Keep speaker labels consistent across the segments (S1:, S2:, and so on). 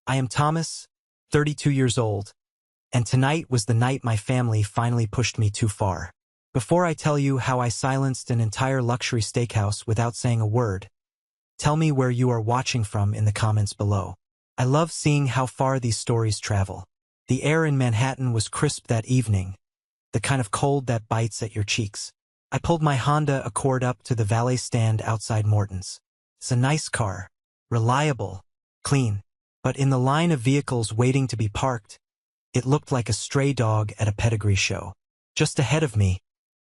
S1: I am Thomas, 32 years old, and tonight was the night my family finally pushed me too far. Before I tell you how I silenced an entire luxury steakhouse without saying a word, tell me where you are watching from in the comments below. I love seeing how far these stories travel. The air in Manhattan was crisp that evening, the kind of cold that bites at your cheeks. I pulled my Honda Accord up to the valet stand outside Morton's. It's a nice car, reliable, clean, but in the line of vehicles waiting to be parked, it looked like a stray dog at a pedigree show. Just ahead of me,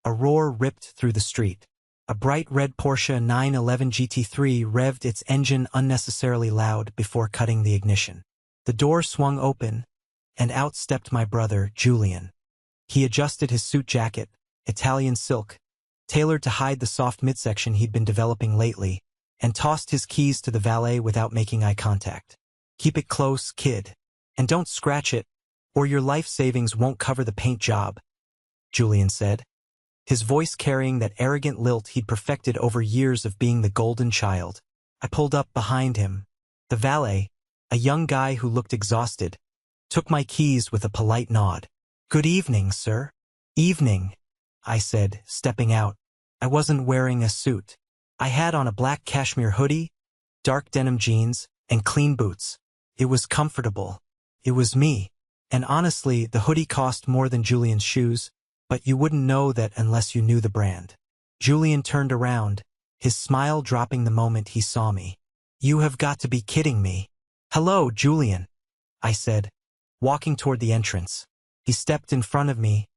S1: a roar ripped through the street. A bright red Porsche 911 GT3 revved its engine unnecessarily loud before cutting the ignition. The door swung open, and out stepped my brother, Julian. He adjusted his suit jacket, Italian silk, tailored to hide the soft midsection he'd been developing lately, and tossed his keys to the valet without making eye contact. "Keep it close, kid. And don't scratch it, or your life savings won't cover the paint job," Julian said, his voice carrying that arrogant lilt he'd perfected over years of being the golden child. I pulled up behind him. The valet, a young guy who looked exhausted, took my keys with a polite nod. "Good evening, sir." "Evening," I said, stepping out. I wasn't wearing a suit. I had on a black cashmere hoodie, dark denim jeans, and clean boots. It was comfortable. It was me. And honestly, the hoodie cost more than Julian's shoes, but you wouldn't know that unless you knew the brand. Julian turned around, his smile dropping the moment he saw me. "You have got to be kidding me." "Hello, Julian," I said, walking toward the entrance. He stepped in front of me,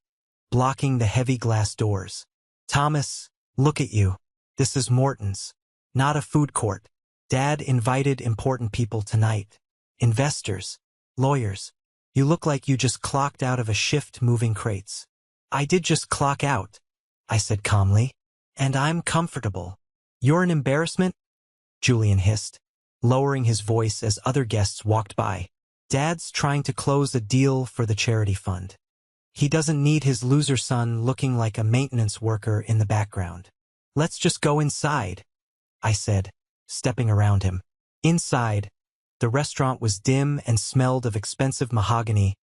S1: blocking the heavy glass doors. "Thomas, look at you. This is Morton's, not a food court. Dad invited important people tonight. Investors, lawyers. You look like you just clocked out of a shift moving crates." "I did just clock out," I said calmly. "And I'm comfortable." "You're an embarrassment," Julian hissed, lowering his voice as other guests walked by. "Dad's trying to close a deal for the charity fund. He doesn't need his loser son looking like a maintenance worker in the background." "Let's just go inside," I said, stepping around him. Inside, the restaurant was dim and smelled of expensive mahogany,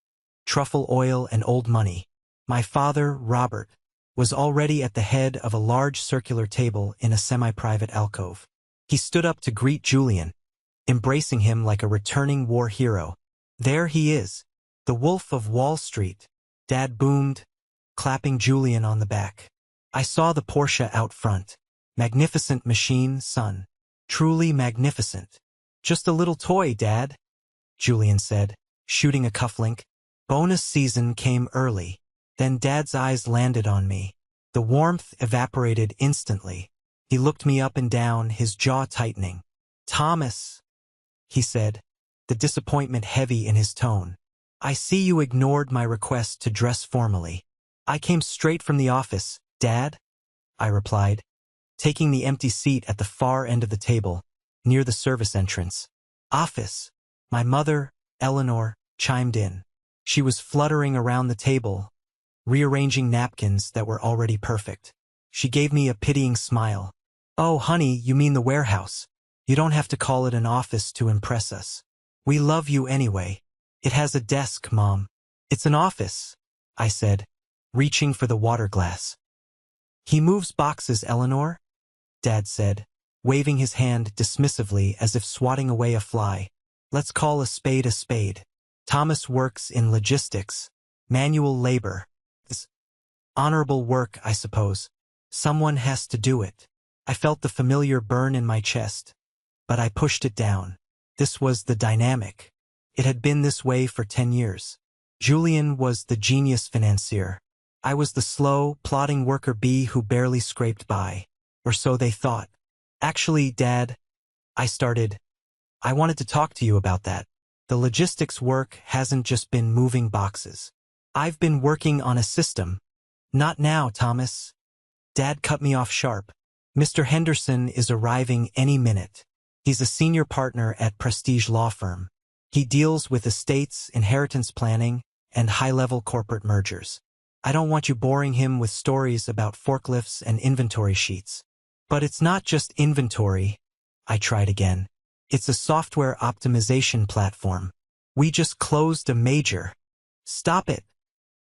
S1: truffle oil, and old money. My father, Robert, was already at the head of a large circular table in a semi-private alcove. He stood up to greet Julian, embracing him like a returning war hero. "There he is, the Wolf of Wall Street," Dad boomed, clapping Julian on the back. I saw the Porsche out front. "Magnificent machine, son. Truly magnificent." "Just a little toy, Dad," Julian said, shooting a cufflink. Bonus season came early. Then Dad's eyes landed on me. The warmth evaporated instantly. He looked me up and down, his jaw tightening. "Thomas," he said, the disappointment heavy in his tone. "I see you ignored my request to dress formally." "I came straight from the office, Dad," I replied, taking the empty seat at the far end of the table, near the service entrance. "Office," my mother, Eleanor, chimed in. She was fluttering around the table, rearranging napkins that were already perfect. She gave me a pitying smile. "Oh, honey, you mean the warehouse. You don't have to call it an office to impress us. We love you anyway." "It has a desk, Mom." "It's an office," I said, reaching for the water glass. "He moves boxes, Eleanor," Dad said, waving his hand dismissively as if swatting away a fly. "Let's call a spade a spade. Thomas works in logistics, manual labor. It's honorable work, I suppose. Someone has to do it." I felt the familiar burn in my chest, but I pushed it down. This was the dynamic. It had been this way for 10 years. Julian was the genius financier. I was the slow, plodding worker bee who barely scraped by. Or so they thought. "Actually, Dad," I started, "I wanted to talk to you about that. The logistics work hasn't just been moving boxes. I've been working on a system." "Not now, Thomas." Dad cut me off sharp. "Mr. Henderson is arriving any minute. He's a senior partner at prestige law firm. He deals with estates, inheritance planning, and high-level corporate mergers. I don't want you boring him with stories about forklifts and inventory sheets." "But it's not just inventory," I tried again. "It's a software optimization platform. We just closed a major. Stop it,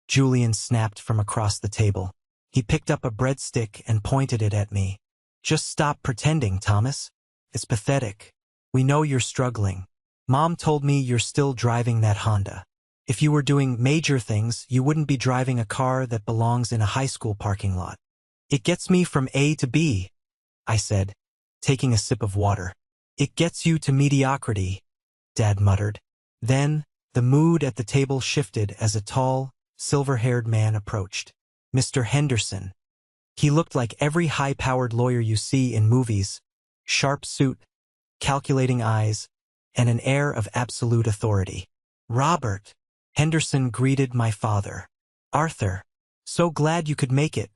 S1: Julian snapped from across the table. He picked up a breadstick and pointed it at me. Just stop pretending, Thomas. It's pathetic. We know you're struggling. Mom told me you're still driving that Honda. If you were doing major things, you wouldn't be driving a car that belongs in a high school parking lot. It gets me from A to B, I said, taking a sip of water. It gets you to mediocrity, Dad muttered. Then, the mood at the table shifted as a tall, silver-haired man approached. Mr. Henderson. He looked like every high-powered lawyer you see in movies, sharp suit, calculating eyes, and an air of absolute authority. Robert, Henderson greeted my father. Arthur, so glad you could make it.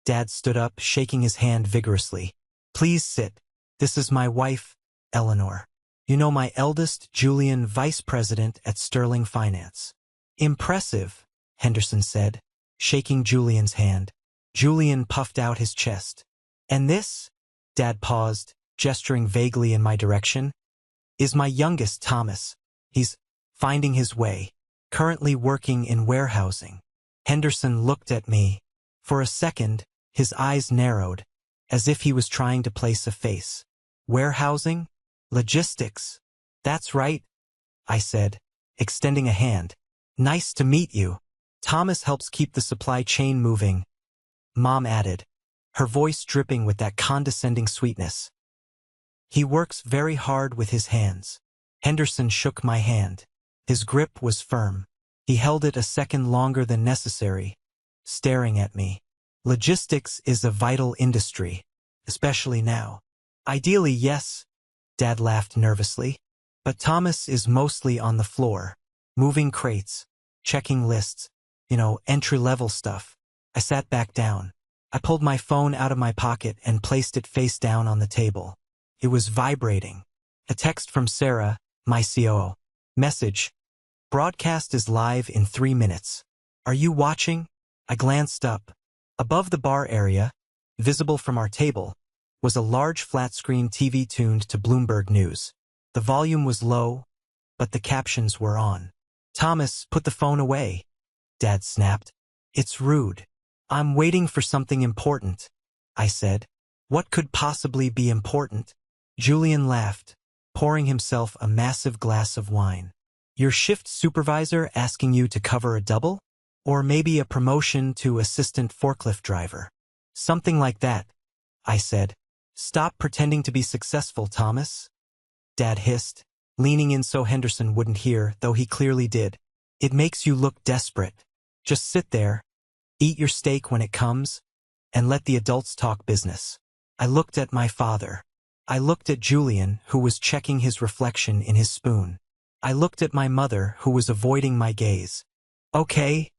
S1: Dad stood up, shaking his hand vigorously. Please sit. This is my wife, Eleanor. You know, my eldest, Julian, vice president at Sterling Finance. Impressive, Henderson said, shaking Julian's hand. Julian puffed out his chest. And this, Dad paused, gesturing vaguely in my direction, is my youngest, Thomas. He's finding his way, currently working in warehousing. Henderson looked at me. For a second, his eyes narrowed, as if he was trying to place a face. Warehousing? Logistics. That's right, I said, extending a hand. Nice to meet you. Thomas helps keep the supply chain moving, Mom added, her voice dripping with that condescending sweetness. He works very hard with his hands. Henderson shook my hand. His grip was firm. He held it a second longer than necessary, staring at me. Logistics is a vital industry, especially now. Ideally, yes, Dad laughed nervously. But Thomas is mostly on the floor, moving crates, checking lists, entry-level stuff. I sat back down. I pulled my phone out of my pocket and placed it face down on the table. It was vibrating. A text from Sarah, my COO. Message. Broadcast is live in 3 minutes. Are you watching? I glanced up. Above the bar area, visible from our table, was a large flat-screen TV tuned to Bloomberg News. The volume was low, but the captions were on. Thomas, put the phone away, Dad snapped. It's rude. I'm waiting for something important, I said. What could possibly be important? Julian laughed, pouring himself a massive glass of wine. Your shift supervisor asking you to cover a double? Or maybe a promotion to assistant forklift driver. Something like that, I said. Stop pretending to be successful, Thomas, Dad hissed, leaning in so Henderson wouldn't hear, though he clearly did. It makes you look desperate. Just sit there, eat your steak when it comes, and let the adults talk business. I looked at my father. I looked at Julian, who was checking his reflection in his spoon. I looked at my mother, who was avoiding my gaze. Okay,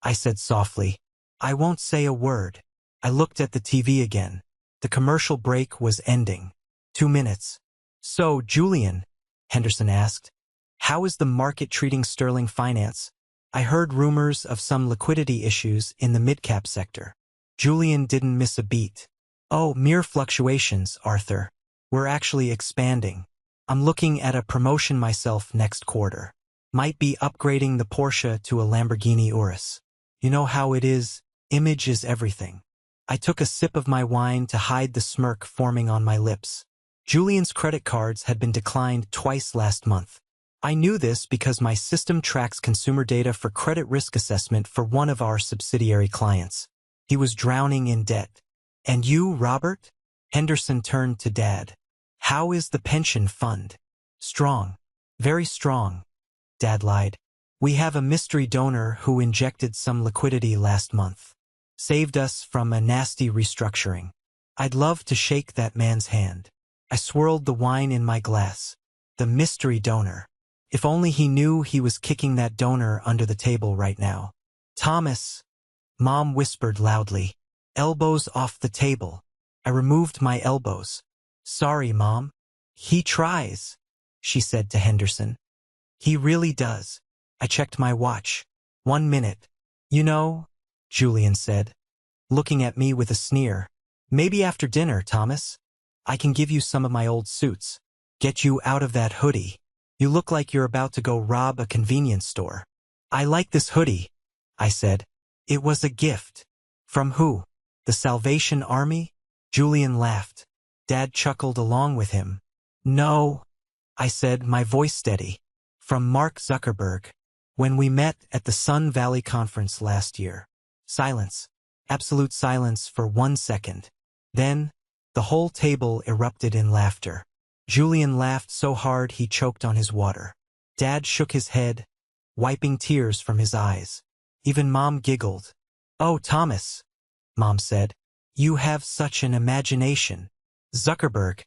S1: I said softly. I won't say a word. I looked at the TV again. The commercial break was ending. 2 minutes. So, Julian, Henderson asked, how is the market treating Sterling Finance? I heard rumors of some liquidity issues in the mid-cap sector. Julian didn't miss a beat. Oh, mere fluctuations, Arthur. We're actually expanding. I'm looking at a promotion myself next quarter. Might be upgrading the Porsche to a Lamborghini Urus. You know how it is, image is everything. I took a sip of my wine to hide the smirk forming on my lips. Julian's credit cards had been declined twice last month. I knew this because my system tracks consumer data for credit risk assessment for one of our subsidiary clients. He was drowning in debt. And you, Robert? Henderson turned to Dad. How is the pension fund? Strong. Very strong, Dad lied. We have a mystery donor who injected some liquidity last month. Saved us from a nasty restructuring. I'd love to shake that man's hand. I swirled the wine in my glass. The mystery donor. If only he knew he was kicking that donor under the table right now. Thomas, Mom whispered loudly. Elbows off the table. I removed my elbows. Sorry, Mom. He tries, she said to Henderson. He really does. I checked my watch. 1 minute. You know, Julian said, looking at me with a sneer. Maybe after dinner, Thomas. I can give you some of my old suits. Get you out of that hoodie. You look like you're about to go rob a convenience store. I like this hoodie, I said. It was a gift. From who? The Salvation Army? Julian laughed. Dad chuckled along with him. No, I said, my voice steady. From Mark Zuckerberg. When we met at the Sun Valley conference last year. Silence. Absolute silence for 1 second. Then, the whole table erupted in laughter. Julian laughed so hard he choked on his water. Dad shook his head, wiping tears from his eyes. Even Mom giggled. Oh, Thomas, Mom said. You have such an imagination. Zuckerberg,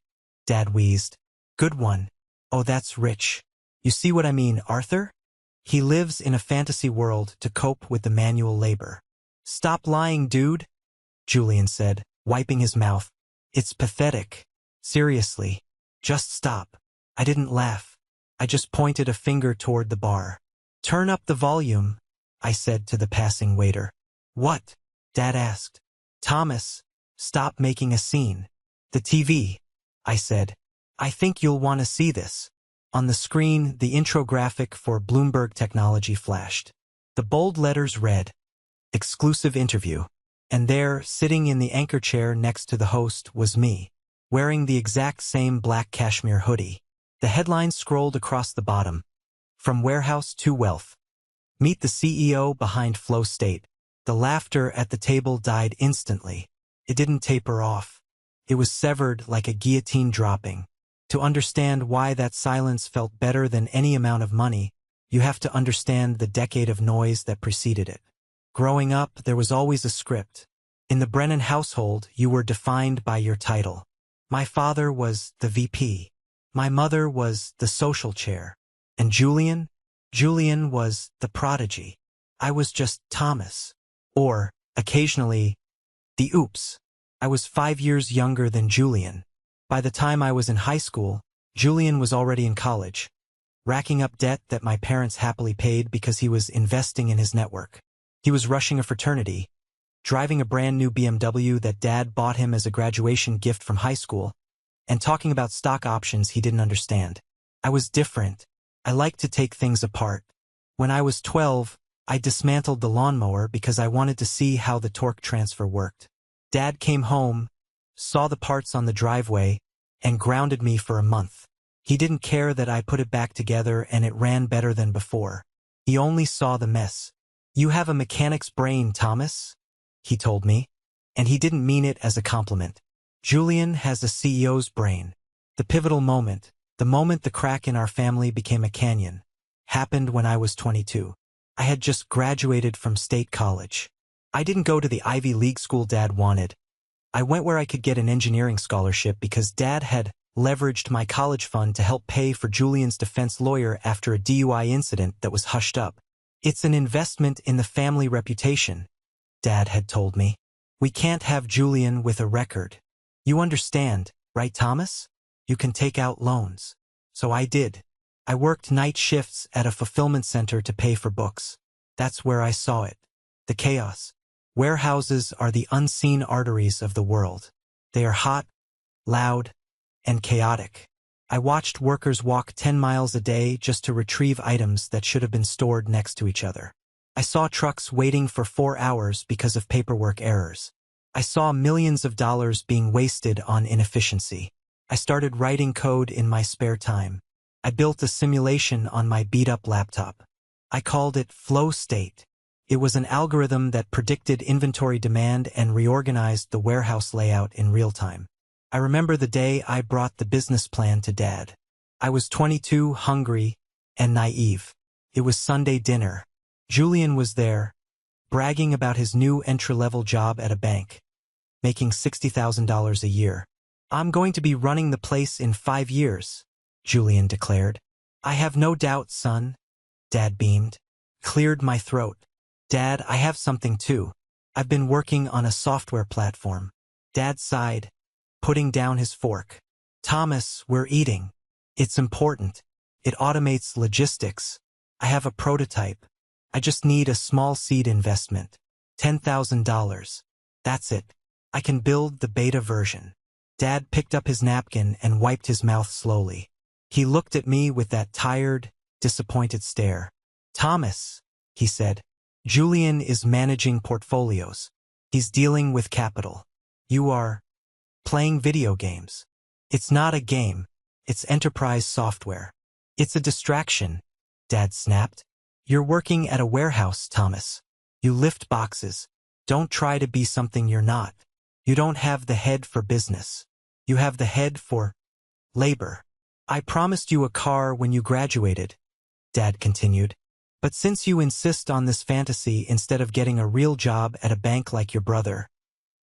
S1: Dad wheezed. Good one. Oh, that's rich. You see what I mean, Arthur? He lives in a fantasy world to cope with the manual labor. Stop lying, dude, Julian said, wiping his mouth. It's pathetic. Seriously. Just stop. I didn't laugh. I just pointed a finger toward the bar. Turn up the volume, I said to the passing waiter. What? Dad asked. Thomas, stop making a scene. The TV, I said. I think you'll want to see this. On the screen, the intro graphic for Bloomberg Technology flashed. The bold letters read, Exclusive interview. And there, sitting in the anchor chair next to the host, was me, wearing the exact same black cashmere hoodie. The headline scrolled across the bottom. From warehouse to wealth. Meet the CEO behind Flow State. The laughter at the table died instantly. It didn't taper off. It was severed like a guillotine dropping. To understand why that silence felt better than any amount of money, you have to understand the decade of noise that preceded it. Growing up, there was always a script. In the Brennan household, you were defined by your title. My father was the VP. My mother was the social chair. And Julian was the prodigy. I was just Thomas. Or, occasionally, the oops. I was 5 years younger than Julian. By the time I was in high school, Julian was already in college, racking up debt that my parents happily paid because he was investing in his network. He was rushing a fraternity, driving a brand new BMW that Dad bought him as a graduation gift from high school, and talking about stock options he didn't understand. I was different. I liked to take things apart. When I was 12, I dismantled the lawnmower because I wanted to see how the torque transfer worked. Dad came home, saw the parts on the driveway, and grounded me for a month. He didn't care that I put it back together and it ran better than before. He only saw the mess. You have a mechanic's brain, Thomas, he told me, and he didn't mean it as a compliment. Julian has a CEO's brain. The pivotal moment, the moment the crack in our family became a canyon, happened when I was 22. I had just graduated from state college. I didn't go to the Ivy League school Dad wanted. I went where I could get an engineering scholarship because Dad had leveraged my college fund to help pay for Julian's defense lawyer after a DUI incident that was hushed up. It's an investment in the family reputation, Dad had told me. We can't have Julian with a record. You understand, right, Thomas? You can take out loans. So I did. I worked night shifts at a fulfillment center to pay for books. That's where I saw it. The chaos. Warehouses are the unseen arteries of the world. They are hot, loud, and chaotic. I watched workers walk 10 miles a day just to retrieve items that should have been stored next to each other. I saw trucks waiting for 4 hours because of paperwork errors. I saw millions of dollars being wasted on inefficiency. I started writing code in my spare time. I built a simulation on my beat-up laptop. I called it Flow State. It was an algorithm that predicted inventory demand and reorganized the warehouse layout in real time. I remember the day I brought the business plan to Dad. I was 22, hungry, and naive. It was Sunday dinner. Julian was there, bragging about his new entry-level job at a bank, making $60,000 a year. I'm going to be running the place in 5 years, Julian declared. I have no doubt, son, Dad beamed. Cleared my throat. Dad, I have something too. I've been working on a software platform. Dad sighed, putting down his fork. Thomas, we're eating. It's important. It automates logistics. I have a prototype. I just need a small seed investment. $10,000. That's it. I can build the beta version. Dad picked up his napkin and wiped his mouth slowly. He looked at me with that tired, disappointed stare. Thomas, he said, Julian is managing portfolios. He's dealing with capital. You are playing video games. It's not a game. It's enterprise software. It's a distraction, Dad snapped. You're working at a warehouse, Thomas. You lift boxes. Don't try to be something you're not. You don't have the head for business. You have the head for labor. I promised you a car when you graduated, Dad continued. But since you insist on this fantasy instead of getting a real job at a bank like your brother,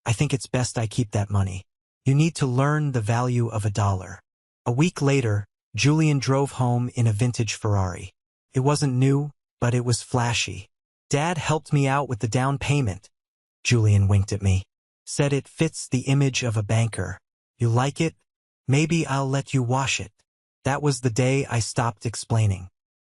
S1: I think it's best I keep that money. You need to learn the value of $1. A week later, Julian drove home in a vintage Ferrari. It wasn't new, but it was flashy. Dad helped me out with the down payment. Julian winked at me. Said it fits the image of a banker. You like it? Maybe I'll let you wash it. That was the day I stopped explaining.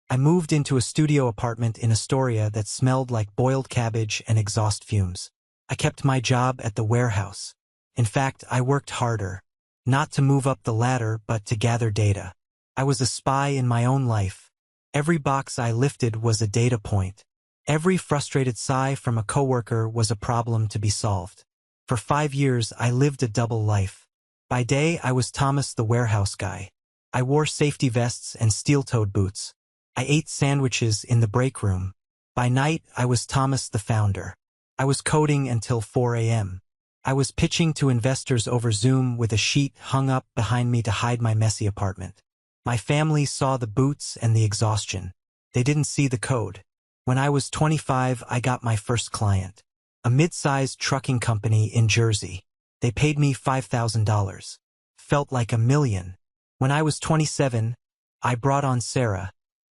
S1: I moved into a studio apartment in Astoria that smelled like boiled cabbage and exhaust fumes. I kept my job at the warehouse. In fact, I worked harder. Not to move up the ladder, but to gather data. I was a spy in my own life. Every box I lifted was a data point. Every frustrated sigh from a coworker was a problem to be solved. For 5 years, I lived a double life. By day, I was Thomas the warehouse guy. I wore safety vests and steel-toed boots. I ate sandwiches in the break room. By night, I was Thomas the founder. I was coding until 4 a.m. I was pitching to investors over Zoom with a sheet hung up behind me to hide my messy apartment. My family saw the boots and the exhaustion. They didn't see the code. When I was 25, I got my first client. A mid-sized trucking company in Jersey. They paid me $5,000. Felt like $1 million. When I was 27, I brought on Sarah,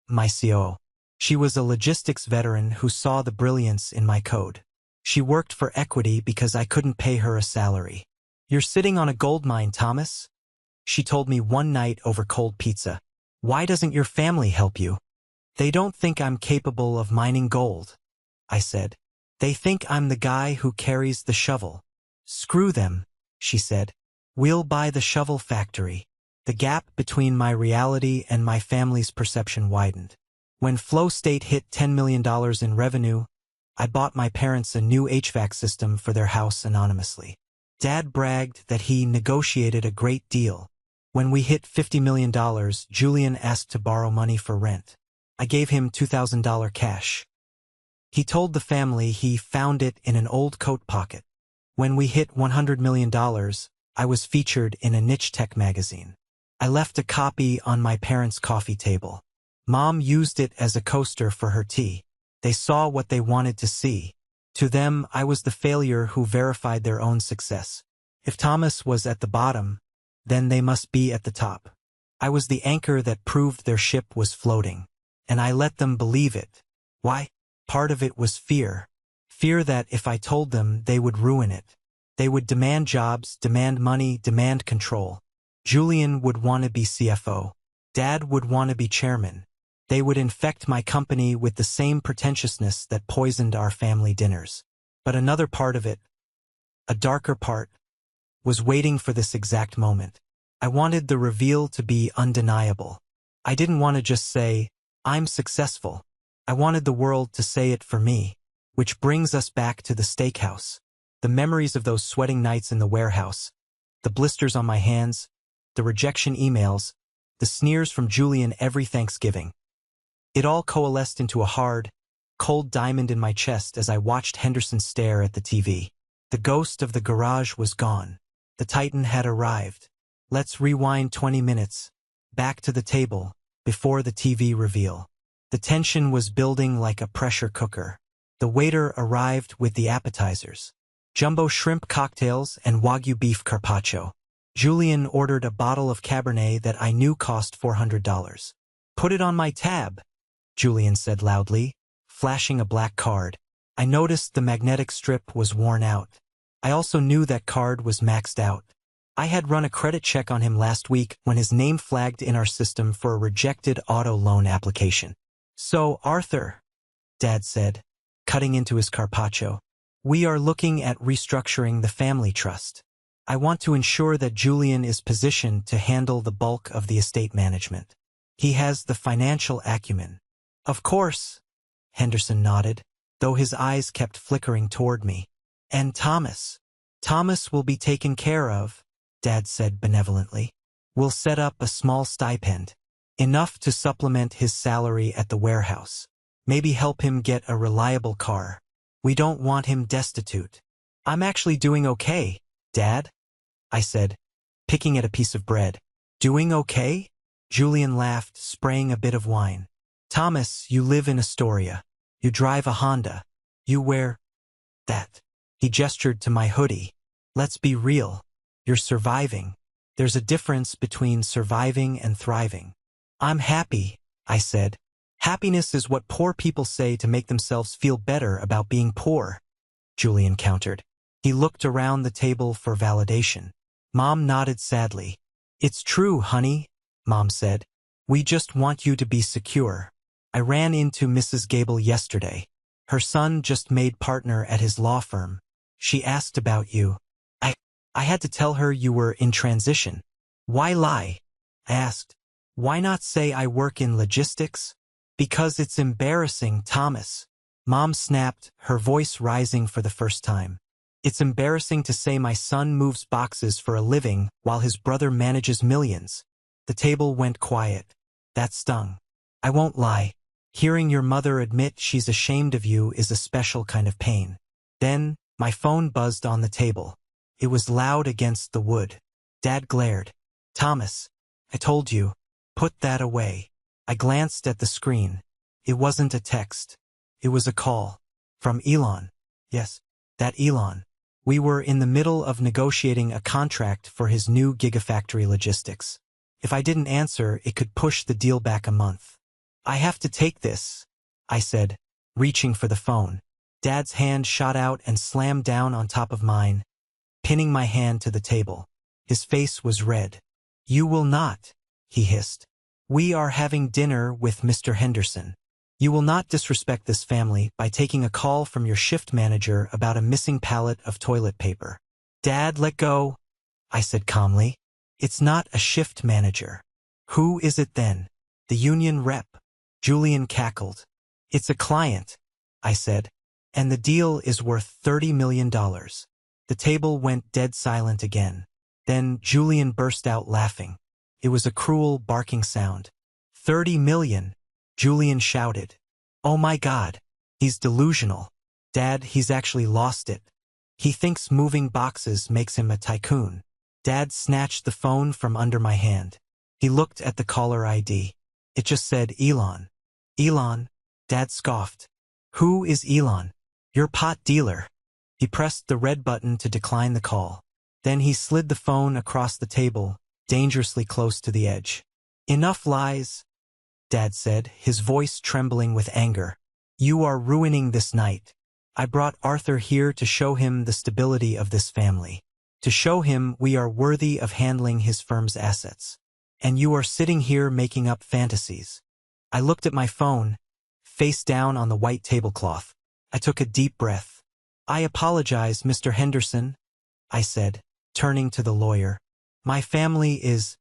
S1: my COO. She was a logistics veteran who saw the brilliance in my code. She worked for equity because I couldn't pay her a salary. You're sitting on a gold mine, Thomas, she told me one night over cold pizza. Why doesn't your family help you? They don't think I'm capable of mining gold, I said. They think I'm the guy who carries the shovel. Screw them, she said. We'll buy the shovel factory. The gap between my reality and my family's perception widened. When Flow State hit $10 million in revenue, I bought my parents a new HVAC system for their house anonymously. Dad bragged that he negotiated a great deal. When we hit $50 million, Julian asked to borrow money for rent. I gave him $2,000 cash. He told the family he found it in an old coat pocket. When we hit $100 million, I was featured in a niche tech magazine. I left a copy on my parents' coffee table. Mom used it as a coaster for her tea. They saw what they wanted to see. To them, I was the failure who verified their own success. If Thomas was at the bottom, then they must be at the top. I was the anchor that proved their ship was floating. And I let them believe it. Why? Part of it was fear. Fear that if I told them, they would ruin it. They would demand jobs, demand money, demand control. Julian would want to be CFO. Dad would want to be chairman. They would infect my company with the same pretentiousness that poisoned our family dinners. But another part of it, a darker part, was waiting for this exact moment. I wanted the reveal to be undeniable. I didn't want to just say, I'm successful. I wanted the world to say it for me. Which brings us back to the steakhouse. The memories of those sweating nights in the warehouse. The blisters on my hands. The rejection emails. The sneers from Julian every Thanksgiving. It all coalesced into a hard, cold diamond in my chest as I watched Henderson stare at the TV. The ghost of the garage was gone. The Titan had arrived. Let's rewind 20 minutes. Back to the table, before the TV reveal. The tension was building like a pressure cooker. The waiter arrived with the appetizers. Jumbo shrimp cocktails and Wagyu beef carpaccio. Julian ordered a bottle of Cabernet that I knew cost $400. Put it on my tab, Julian said loudly, flashing a black card. I noticed the magnetic strip was worn out. I also knew that card was maxed out. I had run a credit check on him last week when his name flagged in our system for a rejected auto loan application. So, Arthur, Dad said, cutting into his carpaccio, we are looking at restructuring the family trust. I want to ensure that Julian is positioned to handle the bulk of the estate management. He has the financial acumen. Of course, Henderson nodded, though his eyes kept flickering toward me. And Thomas. Thomas will be taken care of, Dad said benevolently. We'll set up a small stipend, enough to supplement his salary at the warehouse. Maybe help him get a reliable car. We don't want him destitute. I'm actually doing okay, Dad, I said, picking at a piece of bread. Doing okay? Julian laughed, spraying a bit of wine. Thomas, you live in Astoria. You drive a Honda. You wear that. He gestured to my hoodie. Let's be real. You're surviving. There's a difference between surviving and thriving. I'm happy, I said. Happiness is what poor people say to make themselves feel better about being poor, Julian countered. He looked around the table for validation. Mom nodded sadly. It's true, honey, Mom said. We just want you to be secure. I ran into Mrs. Gable yesterday. Her son just made partner at his law firm. She asked about you. I had to tell her you were in transition. Why lie? I asked. Why not say I work in logistics? Because it's embarrassing, Thomas. Mom snapped, her voice rising for the first time. It's embarrassing to say my son moves boxes for a living while his brother manages millions. The table went quiet. That stung. I won't lie. Hearing your mother admit she's ashamed of you is a special kind of pain. Then, my phone buzzed on the table. It was loud against the wood. Dad glared. Thomas, I told you. Put that away. I glanced at the screen. It wasn't a text. It was a call. From Elon. Yes, that Elon. We were in the middle of negotiating a contract for his new gigafactory logistics. If I didn't answer, it could push the deal back a month. I have to take this, I said, reaching for the phone. Dad's hand shot out and slammed down on top of mine, pinning my hand to the table. His face was red. You will not, he hissed. We are having dinner with Mr. Henderson. You will not disrespect this family by taking a call from your shift manager about a missing pallet of toilet paper. Dad, let go, I said calmly. It's not a shift manager. Who is it then? The union rep. Julian cackled. It's a client, I said, and the deal is worth $30 million. The table went dead silent again. Then Julian burst out laughing. It was a cruel, barking sound. 30 million, Julian shouted. Oh my God, he's delusional. Dad, he's actually lost it. He thinks moving boxes makes him a tycoon. Dad snatched the phone from under my hand. He looked at the caller ID. It just said Elon. Elon, Dad scoffed. Who is Elon? Your pot dealer. He pressed the red button to decline the call. Then he slid the phone across the table, dangerously close to the edge. Enough lies, Dad said, his voice trembling with anger. You are ruining this night. I brought Arthur here to show him the stability of this family. To show him we are worthy of handling his firm's assets. And you are sitting here making up fantasies. I looked at my phone, face down on the white tablecloth. I took a deep breath. I apologize, Mr. Henderson, I said, turning to the lawyer. My family is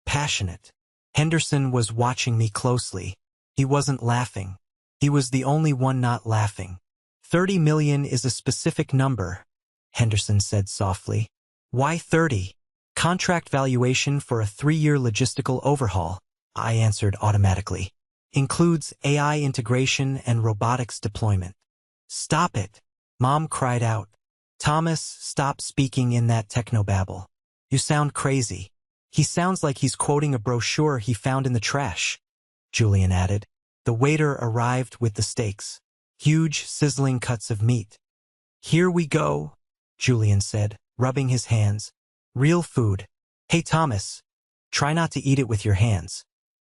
S1: passionate. Henderson was watching me closely. He wasn't laughing. He was the only one not laughing. 30 million is a specific number, Henderson said softly. Why 30? Contract valuation for a 3-year logistical overhaul, I answered automatically. Includes AI integration and robotics deployment. Stop it, Mom cried out. Thomas, stop speaking in that technobabble. You sound crazy. He sounds like he's quoting a brochure he found in the trash, Julian added. The waiter arrived with the steaks. Huge, sizzling cuts of meat. Here we go, Julian said, rubbing his hands. Real food. Hey Thomas, try not to eat it with your hands.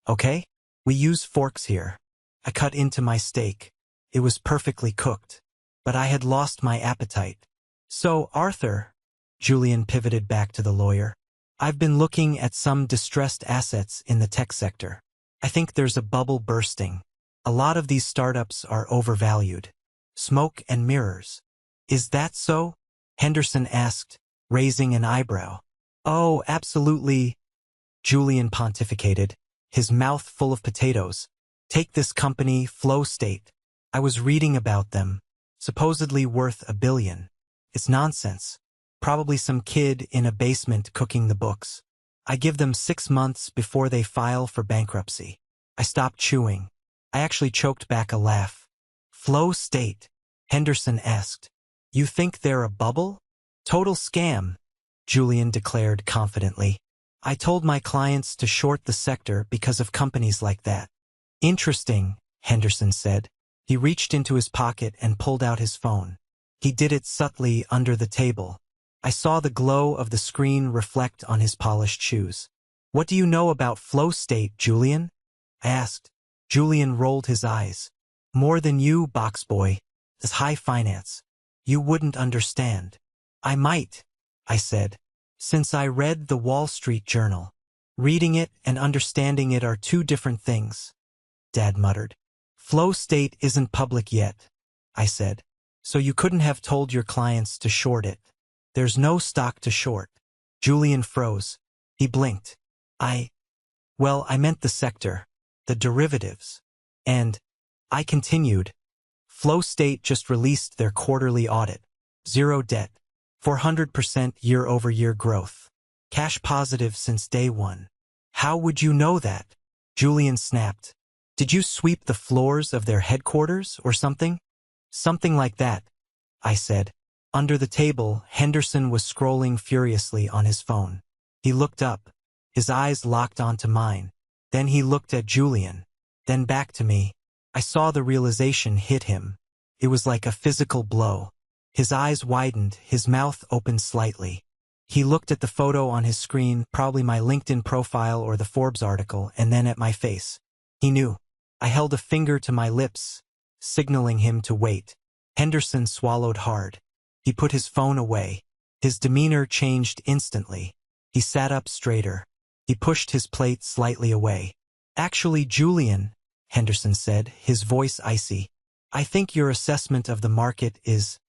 S1: Okay? We use forks here. I cut into my steak. It was perfectly cooked. But I had lost my appetite. So, Arthur, Julian pivoted back to the lawyer. I've been looking at some distressed assets in the tech sector. I think there's a bubble bursting. A lot of these startups are overvalued. Smoke and mirrors. Is that so? Henderson asked, raising an eyebrow. Oh, absolutely, Julian pontificated, his mouth full of potatoes. Take this company, Flow State. I was reading about them. Supposedly worth $1 billion. It's nonsense. Probably some kid in a basement cooking the books. I give them 6 months before they file for bankruptcy. I stopped chewing. I actually choked back a laugh. Flow State? Henderson asked. You think they're a bubble? Total scam, Julian declared confidently. I told my clients to short the sector because of companies like that. Interesting, Henderson said. He reached into his pocket and pulled out his phone. He did it subtly under the table. I saw the glow of the screen reflect on his polished shoes. What do you know about Flow State, Julian? I asked. Julian rolled his eyes. More than you, box boy. It's high finance. You wouldn't understand. I might, I said, since I read the Wall Street Journal. Reading it and understanding it are two different things, Dad muttered. Flow State isn't public yet, I said, so you couldn't have told your clients to short it. There's no stock to short. Julian froze. He blinked. Well, I meant the sector, the derivatives. And, I continued, Flow State just released their quarterly audit. 0 debt. 400% year-over-year growth. Cash positive since day one. How would you know that? Julian snapped. Did you sweep the floors of their headquarters or something? Something like that, I said. Under the table, Henderson was scrolling furiously on his phone. He looked up. His eyes locked onto mine. Then he looked at Julian. Then back to me. I saw the realization hit him. It was like a physical blow. His eyes widened, his mouth opened slightly. He looked at the photo on his screen, probably my LinkedIn profile or the Forbes article, and then at my face. He knew. I held a finger to my lips, signaling him to wait. Henderson swallowed hard. He put his phone away. His demeanor changed instantly. He sat up straighter. He pushed his plate slightly away. Actually, Julian, Henderson said, his voice icy, I think your assessment of the market is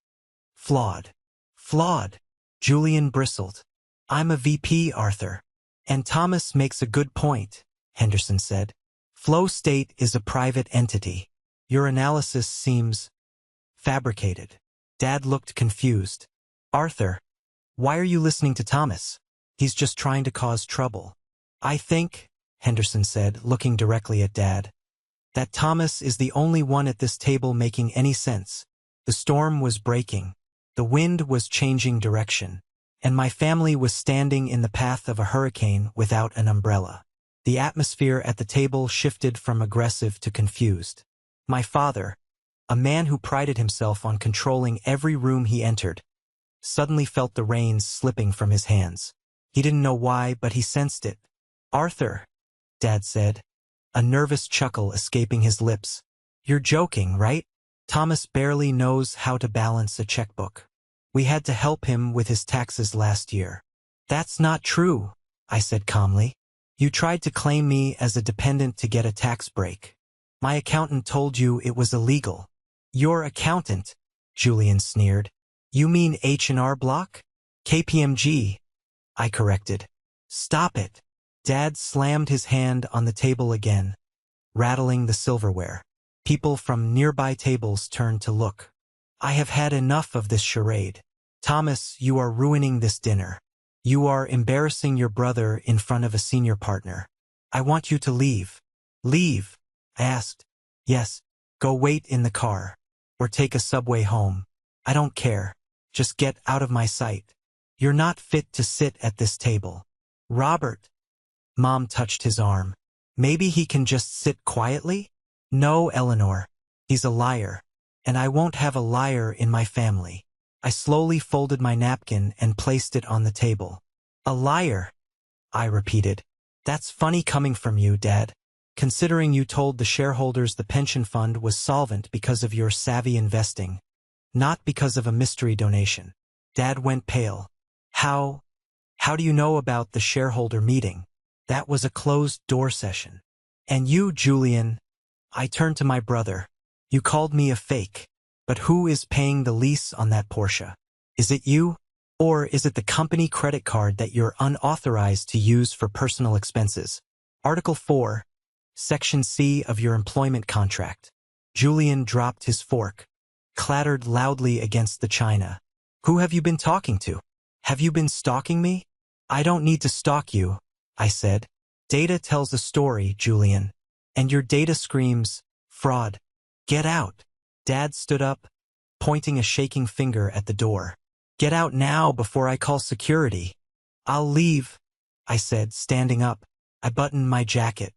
S1: flawed. Flawed? Julian bristled. I'm a VP, Arthur. And Thomas makes a good point, Henderson said. Flow State is a private entity. Your analysis seems fabricated. Dad looked confused. Arthur, why are you listening to Thomas? He's just trying to cause trouble. I think, Henderson said, looking directly at Dad, that Thomas is the only one at this table making any sense. The storm was breaking. The wind was changing direction. And my family was standing in the path of a hurricane without an umbrella. The atmosphere at the table shifted from aggressive to confused. My father, a man who prided himself on controlling every room he entered, suddenly felt the reins slipping from his hands. He didn't know why, but he sensed it. Arthur, Dad said, a nervous chuckle escaping his lips. You're joking, right? Thomas barely knows how to balance a checkbook. We had to help him with his taxes last year. That's not true, I said calmly. You tried to claim me as a dependent to get a tax break. My accountant told you it was illegal. Your accountant, Julian sneered. You mean H&R Block? KPMG, I corrected. Stop it. Dad slammed his hand on the table again, rattling the silverware. People from nearby tables turned to look. I have had enough of this charade. Thomas, you are ruining this dinner. You are embarrassing your brother in front of a senior partner. I want you to leave. Leave? I asked. Yes. Go wait in the car. Or take a subway home. I don't care. Just get out of my sight. You're not fit to sit at this table. Robert. Mom touched his arm. Maybe he can just sit quietly? No, Eleanor. He's a liar. And I won't have a liar in my family. I slowly folded my napkin and placed it on the table. A liar, I repeated. That's funny coming from you, Dad. Considering you told the shareholders the pension fund was solvent because of your savvy investing, not because of a mystery donation. Dad went pale. How do you know about the shareholder meeting? That was a closed-door session. And you, Julian, I turned to my brother. You called me a fake. But who is paying the lease on that Porsche? Is it you? Or is it the company credit card that you're unauthorized to use for personal expenses? Article 4, Section C of your employment contract. Julian dropped his fork, clattered loudly against the china. Who have you been talking to? Have you been stalking me? I don't need to stalk you, I said. Data tells a story, Julian. And your data screams, fraud. Get out. Dad stood up, pointing a shaking finger at the door. Get out now before I call security. I'll leave, I said, standing up. I buttoned my jacket.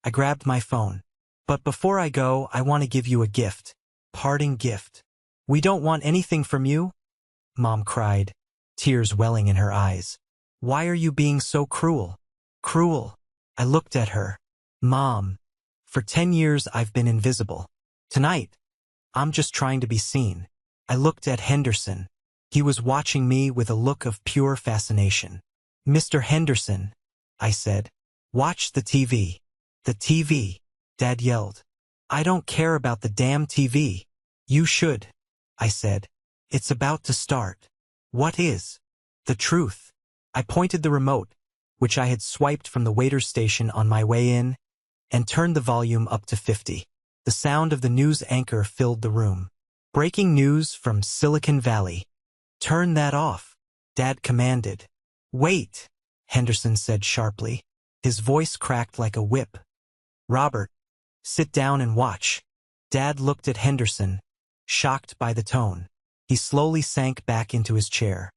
S1: I grabbed my phone. But before I go, I want to give you a gift. Parting gift. We don't want anything from you, Mom cried, tears welling in her eyes. Why are you being so cruel? Cruel. I looked at her. Mom, for 10 years I've been invisible. Tonight, I'm just trying to be seen. I looked at Henderson. He was watching me with a look of pure fascination. Mr. Henderson, I said, watch the TV. The TV, Dad yelled. I don't care about the damn TV. You should, I said. It's about to start. What is? The truth. I pointed the remote, which I had swiped from the waiter's station on my way in, and turned the volume up to 50. The sound of the news anchor filled the room. Breaking news from Silicon Valley. Turn that off, Dad commanded. Wait, Henderson said sharply. His voice cracked like a whip. Robert, sit down and watch. Dad looked at Henderson, shocked by the tone. He slowly sank back into his chair.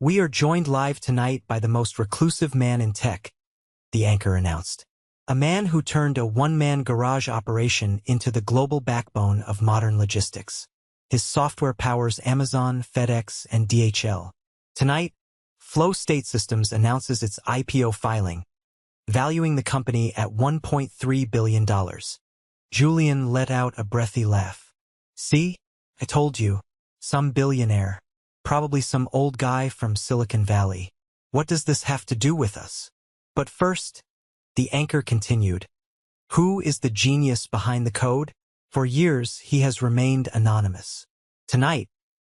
S1: We are joined live tonight by the most reclusive man in tech, the anchor announced. A man who turned a one-man garage operation into the global backbone of modern logistics. His software powers Amazon, FedEx, and DHL. Tonight, Flow State Systems announces its IPO filing, valuing the company at $1.3 billion. Julian let out a breathy laugh. See? I told you. Some billionaire. Probably some old guy from Silicon Valley. What does this have to do with us? But first, the anchor continued. Who is the genius behind the code? For years, he has remained anonymous. Tonight,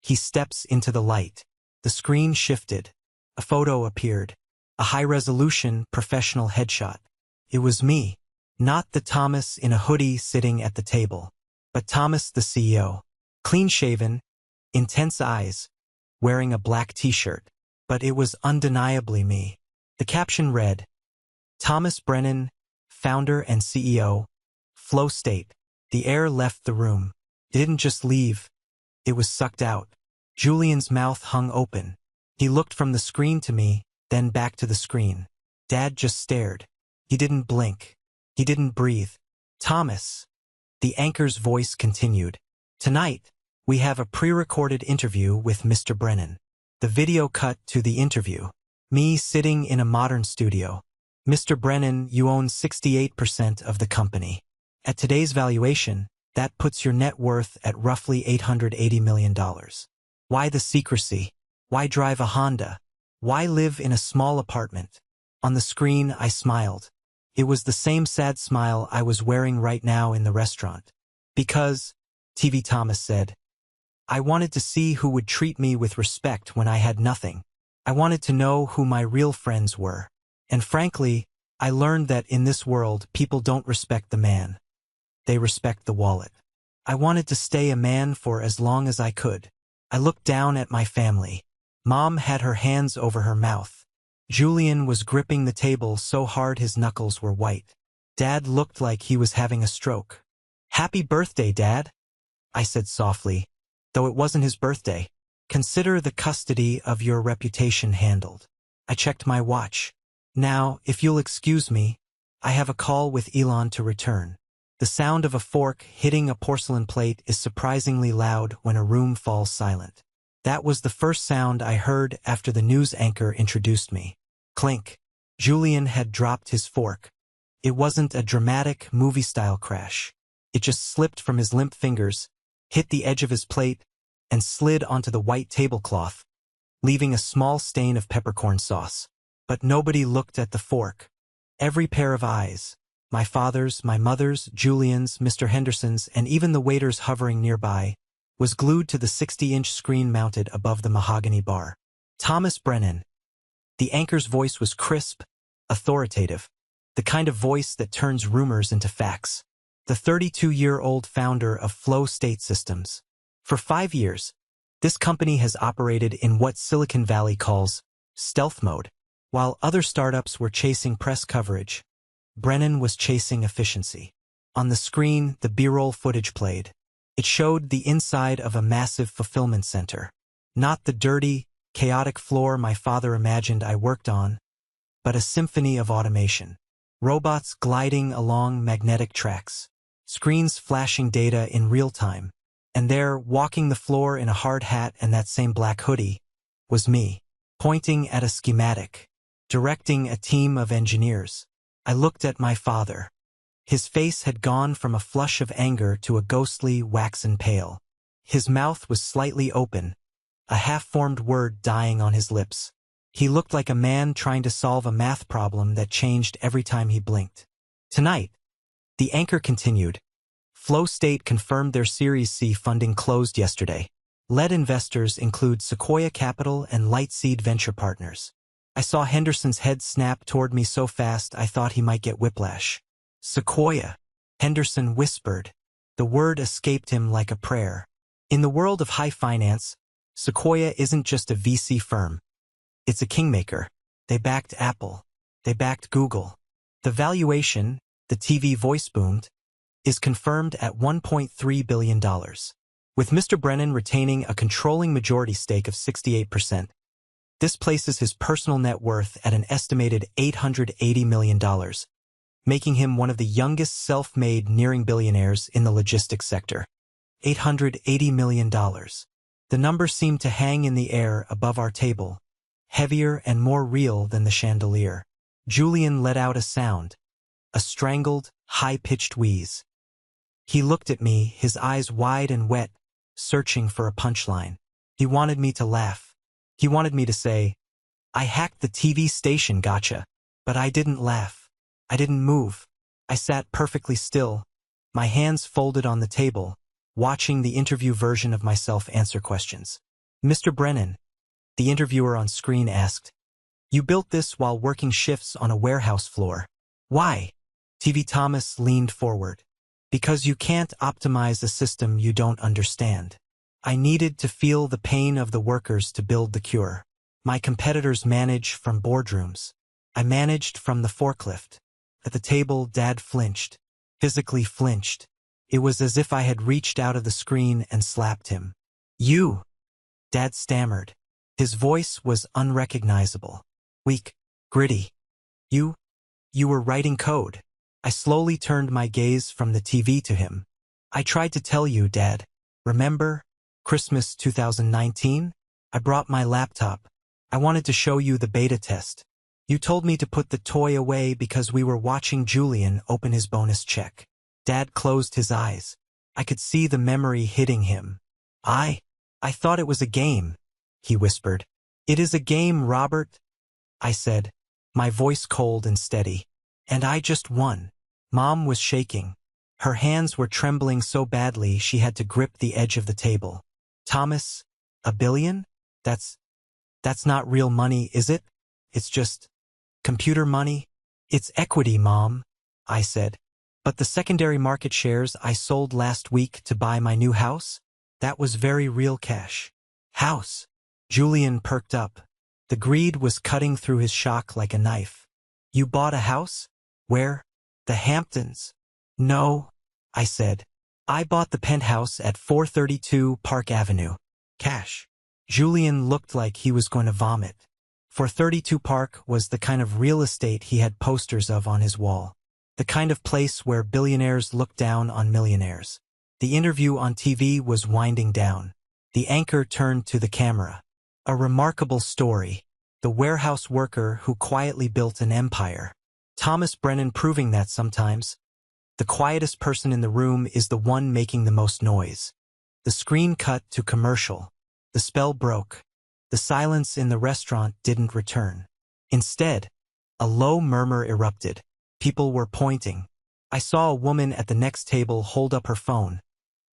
S1: he steps into the light. The screen shifted. A photo appeared. A high-resolution, professional headshot. It was me. Not the Thomas in a hoodie sitting at the table, but Thomas the CEO. Clean-shaven, intense eyes, wearing a black t-shirt. But it was undeniably me. The caption read, Thomas Brennan, founder and CEO, Flow State. The air left the room. It didn't just leave. It was sucked out. Julian's mouth hung open. He looked from the screen to me, then back to the screen. Dad just stared. He didn't blink. He didn't breathe. Thomas. The anchor's voice continued. Tonight, we have a pre-recorded interview with Mr. Brennan. The video cut to the interview. Me sitting in a modern studio. Mr. Brennan, you own 68% of the company. At today's valuation, that puts your net worth at roughly $880 million. Why the secrecy? Why drive a Honda? Why live in a small apartment? On the screen, I smiled. It was the same sad smile I was wearing right now in the restaurant. Because, TV Thomas said, I wanted to see who would treat me with respect when I had nothing. I wanted to know who my real friends were. And frankly, I learned that in this world, people don't respect the man. They respect the wallet. I wanted to stay a man for as long as I could. I looked down at my family. Mom had her hands over her mouth. Julian was gripping the table so hard his knuckles were white. Dad looked like he was having a stroke. Happy birthday, Dad, I said softly, though it wasn't his birthday. Consider the custody of your reputation handled. I checked my watch. Now, if you'll excuse me, I have a call with Elon to return. The sound of a fork hitting a porcelain plate is surprisingly loud when a room falls silent. That was the first sound I heard after the news anchor introduced me. Clink. Julian had dropped his fork. It wasn't a dramatic, movie-style crash. It just slipped from his limp fingers, hit the edge of his plate, and slid onto the white tablecloth, leaving a small stain of peppercorn sauce. But nobody looked at the fork. Every pair of eyes, my father's, my mother's, Julian's, Mr. Henderson's, and even the waiters hovering nearby, was glued to the 60-inch screen mounted above the mahogany bar. Thomas Brennan. The anchor's voice was crisp, authoritative, the kind of voice that turns rumors into facts. The 32-year-old founder of Flow State Systems. For 5 years, this company has operated in what Silicon Valley calls stealth mode. While other startups were chasing press coverage, Brennan was chasing efficiency. On the screen, the B-roll footage played. It showed the inside of a massive fulfillment center. Not the dirty, chaotic floor my father imagined I worked on, but a symphony of automation. Robots gliding along magnetic tracks, screens flashing data in real time, and there, walking the floor in a hard hat and that same black hoodie, was me, pointing at a schematic, directing a team of engineers. I looked at my father. His face had gone from a flush of anger to a ghostly, waxen pale. His mouth was slightly open, a half-formed word dying on his lips. He looked like a man trying to solve a math problem that changed every time he blinked. Tonight, the anchor continued. Flow State confirmed their Series C funding closed yesterday. Lead investors include Sequoia Capital and Lightseed Venture Partners. I saw Henderson's head snap toward me so fast I thought he might get whiplash. Sequoia, Henderson whispered. The word escaped him like a prayer. In the world of high finance, Sequoia isn't just a VC firm. It's a kingmaker. They backed Apple. They backed Google. The valuation, the TV voice boomed, is confirmed at $1.3 billion. With Mr. Brennan retaining a controlling majority stake of 68%, this places his personal net worth at an estimated $880 million, making him one of the youngest self-made nearing billionaires in the logistics sector. $880 million. The number seemed to hang in the air above our table, heavier and more real than the chandelier. Julian let out a sound, a strangled, high-pitched wheeze. He looked at me, his eyes wide and wet, searching for a punchline. He wanted me to laugh. He wanted me to say, "I hacked the TV station, gotcha." But I didn't laugh. I didn't move. I sat perfectly still, my hands folded on the table, watching the interview version of myself answer questions. "Mr. Brennan," the interviewer on screen asked, "you built this while working shifts on a warehouse floor. Why?" TV Thomas leaned forward. "Because you can't optimize a system you don't understand. I needed to feel the pain of the workers to build the cure. My competitors manage from boardrooms. I managed from the forklift." At the table, Dad flinched, physically flinched. It was as if I had reached out of the screen and slapped him. "You," Dad stammered. His voice was unrecognizable, weak, gritty. You were writing code." I slowly turned my gaze from the TV to him. "I tried to tell you, Dad. Remember? Christmas 2019? I brought my laptop. I wanted to show you the beta test. You told me to put the toy away because we were watching Julian open his bonus check." Dad closed his eyes. I could see the memory hitting him. I thought it was a game," he whispered. "It is a game, Robert," I said, my voice cold and steady. "And I just won." Mom was shaking. Her hands were trembling so badly she had to grip the edge of the table. "Thomas, $1 billion? That's not real money, is it? It's just computer money?" "It's equity, Mom," I said. "But the secondary market shares I sold last week to buy my new house? That was very real cash." "House?" Julian perked up. The greed was cutting through his shock like a knife. "You bought a house? Where? The Hamptons?" "No," I said. "I bought the penthouse at 432 Park Avenue. Cash." Julian looked like he was going to vomit. 432 Park was the kind of real estate he had posters of on his wall. The kind of place where billionaires look down on millionaires. The interview on TV was winding down. The anchor turned to the camera. A remarkable story. The warehouse worker who quietly built an empire. Thomas Brennan proving that sometimes the quietest person in the room is the one making the most noise. The screen cut to commercial. The spell broke. The silence in the restaurant didn't return. Instead, a low murmur erupted. People were pointing. I saw a woman at the next table hold up her phone,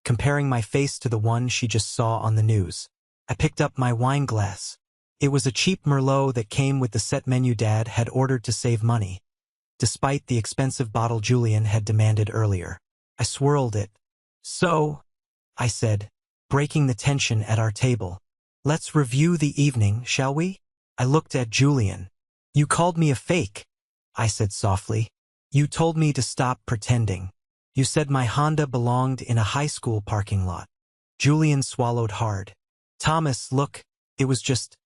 S1: comparing my face to the one she just saw on the news. I picked up my wine glass. It was a cheap Merlot that came with the set menu Dad had ordered to save money, despite the expensive bottle Julian had demanded earlier. I swirled it. "So," I said, breaking the tension at our table, "let's review the evening, shall we?" I looked at Julian. "You called me a fake," I said softly. "You told me to stop pretending. You said my Honda belonged in a high school parking lot." Julian swallowed hard. "Thomas, look, it was just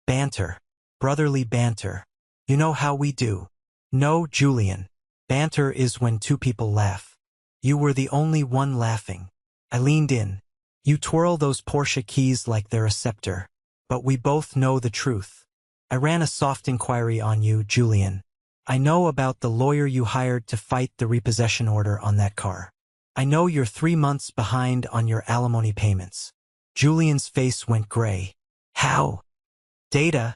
S1: banter. Brotherly banter. You know how we do." "No, Julian. Banter is when two people laugh. You were the only one laughing." I leaned in. "You twirl those Porsche keys like they're a scepter. But we both know the truth. I ran a soft inquiry on you, Julian. I know about the lawyer you hired to fight the repossession order on that car. I know you're 3 months behind on your alimony payments." Julian's face went gray. "How?" "Data."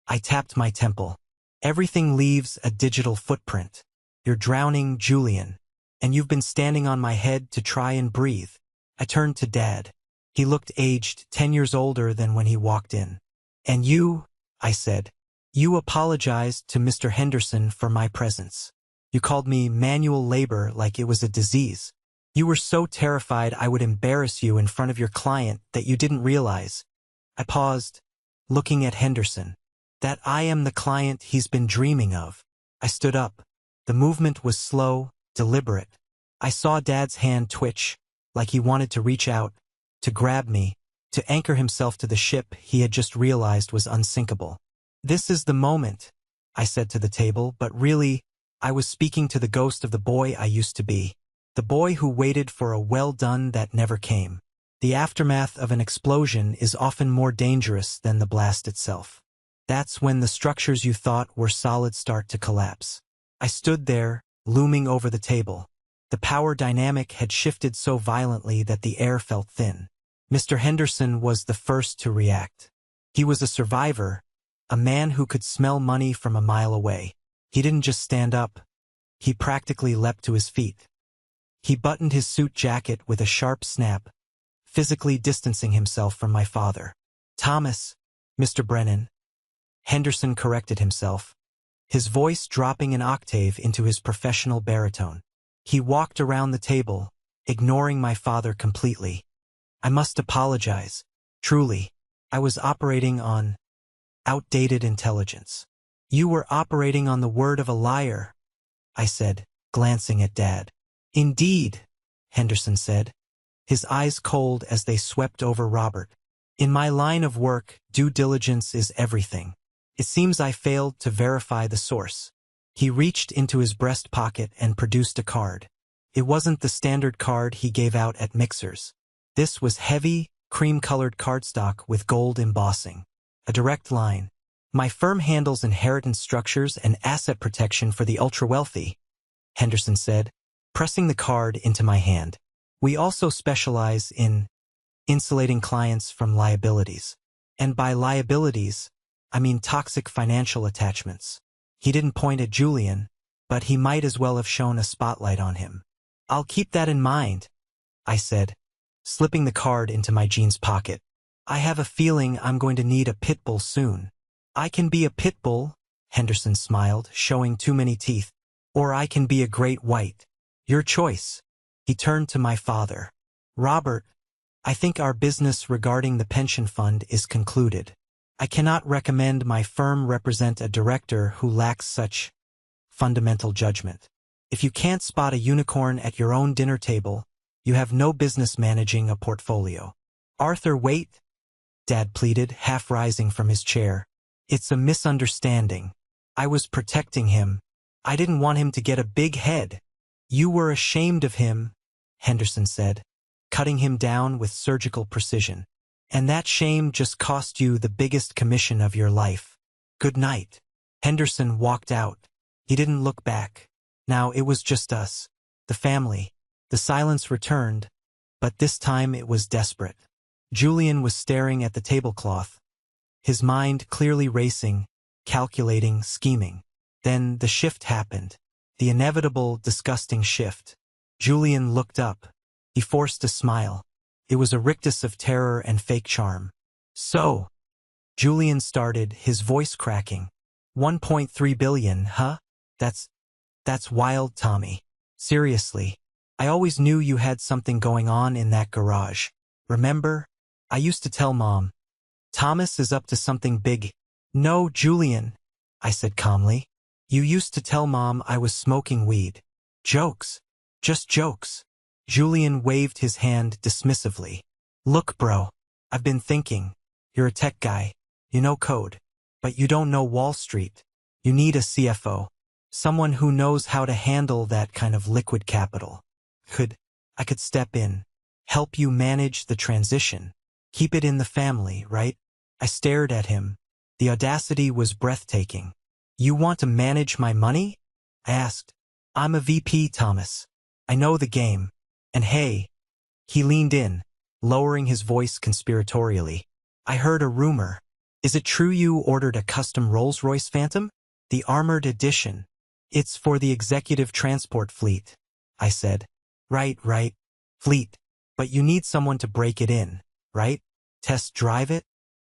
S1: I tapped my temple. "Everything leaves a digital footprint. You're drowning, Julian. And you've been standing on my head to try and breathe." I turned to Dad. He looked aged, 10 years older than when he walked in. "And you," I said, "you apologized to Mr. Henderson for my presence. You called me manual labor like it was a disease. You were so terrified I would embarrass you in front of your client that you didn't realize," I paused, looking at Henderson, "that I am the client he's been dreaming of." I stood up. The movement was slow, deliberate. I saw Dad's hand twitch, like he wanted to reach out, to grab me, to anchor himself to the ship he had just realized was unsinkable. "This is the moment," I said to the table, but really, I was speaking to the ghost of the boy I used to be. The boy who waited for a well-done that never came. The aftermath of an explosion is often more dangerous than the blast itself. That's when the structures you thought were solid start to collapse. I stood there, looming over the table. The power dynamic had shifted so violently that the air felt thin. Mr. Henderson was the first to react. He was a survivor, a man who could smell money from a mile away. He didn't just stand up. He practically leapt to his feet. He buttoned his suit jacket with a sharp snap, physically distancing himself from my father. "Thomas, Mr. Brennan." Henderson corrected himself, his voice dropping an octave into his professional baritone. He walked around the table, ignoring my father completely. "I must apologize. Truly, I was operating on outdated intelligence." "You were operating on the word of a liar," I said, glancing at Dad. "Indeed," Henderson said, his eyes cold as they swept over Robert. "In my line of work, due diligence is everything. It seems I failed to verify the source." He reached into his breast pocket and produced a card. It wasn't the standard card he gave out at mixers. This was heavy, cream-colored cardstock with gold embossing. A direct line. "My firm handles inheritance structures and asset protection for the ultra-wealthy," Henderson said, pressing the card into my hand. "We also specialize in insulating clients from liabilities. And by liabilities, I mean toxic financial attachments." He didn't point at Julian, but he might as well have shone a spotlight on him. "I'll keep that in mind," I said, slipping the card into my jeans pocket. "I have a feeling I'm going to need a pit bull soon." "I can be a pit bull," Henderson smiled, showing too many teeth. "Or I can be a great white. Your choice." He turned to my father. "Robert, I think our business regarding the pension fund is concluded. I cannot recommend my firm represent a director who lacks such fundamental judgment. If you can't spot a unicorn at your own dinner table, you have no business managing a portfolio." "Arthur, wait," Dad pleaded, half rising from his chair. "It's a misunderstanding. I was protecting him. I didn't want him to get a big head." "You were ashamed of him," Henderson said, cutting him down with surgical precision. "And that shame just cost you the biggest commission of your life. Good night." Henderson walked out. He didn't look back. Now it was just us, the family. The silence returned, but this time it was desperate. Julian was staring at the tablecloth, his mind clearly racing, calculating, scheming. Then the shift happened. The inevitable, disgusting shift. Julian looked up. He forced a smile. It was a rictus of terror and fake charm. "So," Julian started, his voice cracking. 1.3 billion, huh? That's wild, Tommy. Seriously. I always knew you had something going on in that garage. Remember? I used to tell Mom. Thomas is up to something big. No, Julian, I said calmly. You used to tell Mom I was smoking weed. Jokes. Just jokes. Julian waved his hand dismissively. Look, bro. I've been thinking. You're a tech guy. You know code. But you don't know Wall Street. You need a CFO. Someone who knows how to handle that kind of liquid capital. I could step in. Help you manage the transition. Keep it in the family, right? I stared at him. The audacity was breathtaking. You want to manage my money? I asked. I'm a VP, Thomas. I know the game. And hey. He leaned in, lowering his voice conspiratorially. I heard a rumor. Is it true you ordered a custom Rolls-Royce Phantom? The armored edition. It's for the executive transport fleet, I said. Right. Fleet. But you need someone to break it in, right? Test drive it?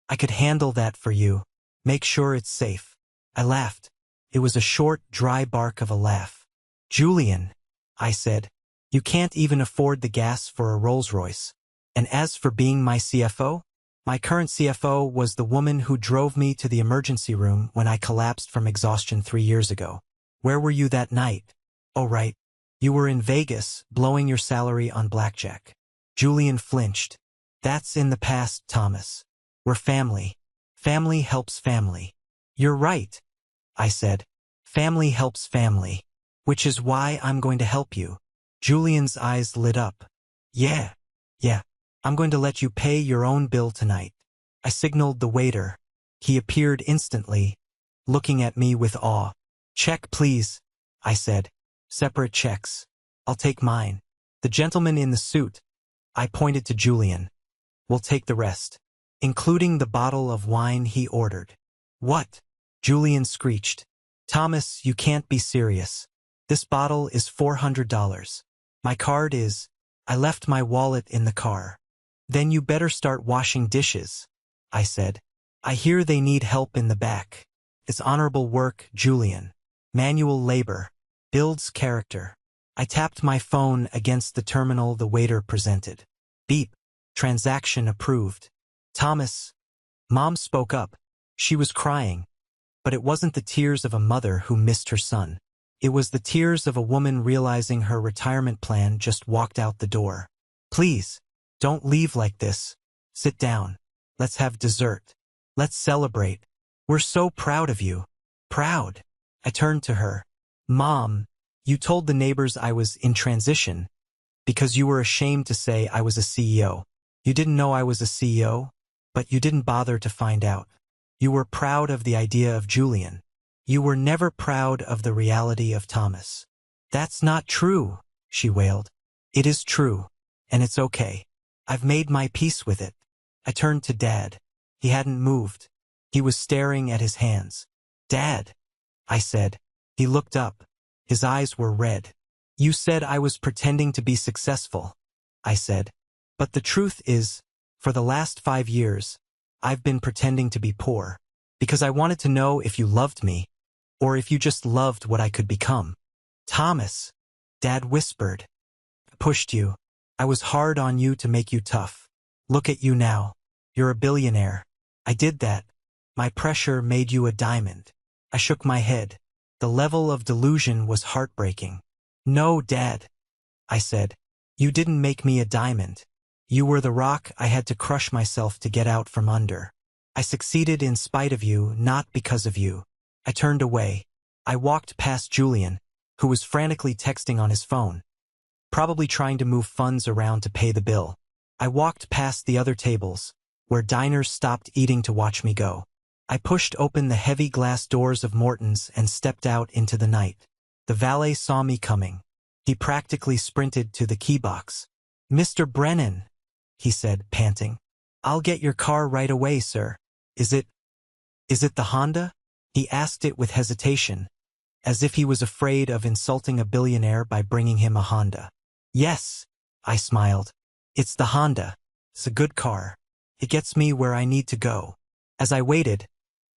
S1: I could handle that for you. Make sure it's safe. I laughed. It was a short, dry bark of a laugh. Julian, I said, you can't even afford the gas for a Rolls-Royce. And as for being my CFO? My current CFO was the woman who drove me to the emergency room when I collapsed from exhaustion 3 years ago. Where were you that night? Oh, right. You were in Vegas, blowing your salary on blackjack. Julian flinched. That's in the past, Thomas. We're family. Family helps family. You're right, I said. Family helps family. Which is why I'm going to help you. Julian's eyes lit up. Yeah. I'm going to let you pay your own bill tonight. I signaled the waiter. He appeared instantly, looking at me with awe. Check, please, I said. Separate checks. I'll take mine. The gentleman in the suit, I pointed to Julian, will take the rest, including the bottle of wine he ordered. What? Julian screeched. Thomas, you can't be serious. This bottle is $400. My card is. I left my wallet in the car. Then you better start washing dishes, I said. I hear they need help in the back. It's honorable work, Julian. Manual labor. Builds character. I tapped my phone against the terminal the waiter presented. Beep. Transaction approved. Thomas. Mom spoke up. She was crying. But it wasn't the tears of a mother who missed her son. It was the tears of a woman realizing her retirement plan just walked out the door. Please, don't leave like this. Sit down. Let's have dessert. Let's celebrate. We're so proud of you. Proud. I turned to her. Mom, you told the neighbors I was in transition because you were ashamed to say I was a CEO. You didn't know I was a CEO, but you didn't bother to find out. You were proud of the idea of Julian. You were never proud of the reality of Thomas. That's not true, she wailed. It is true, and it's okay. I've made my peace with it. I turned to Dad. He hadn't moved. He was staring at his hands. Dad, I said. He looked up. His eyes were red. You said I was pretending to be successful, I said. But the truth is, for the last 5 years, I've been pretending to be poor, because I wanted to know if you loved me, or if you just loved what I could become. Thomas, Dad whispered. I pushed you. I was hard on you to make you tough. Look at you now. You're a billionaire. I did that. My pressure made you a diamond. I shook my head. The level of delusion was heartbreaking. No, Dad, I said. You didn't make me a diamond. You were the rock I had to crush myself to get out from under. I succeeded in spite of you, not because of you. I turned away. I walked past Julian, who was frantically texting on his phone, probably trying to move funds around to pay the bill. I walked past the other tables, where diners stopped eating to watch me go. I pushed open the heavy glass doors of Morton's and stepped out into the night. The valet saw me coming. He practically sprinted to the key box. Mr. Brennan, he said, panting. I'll get your car right away, sir. Is it the Honda? He asked it with hesitation, as if he was afraid of insulting a billionaire by bringing him a Honda. Yes, I smiled. It's the Honda. It's a good car. It gets me where I need to go. As I waited,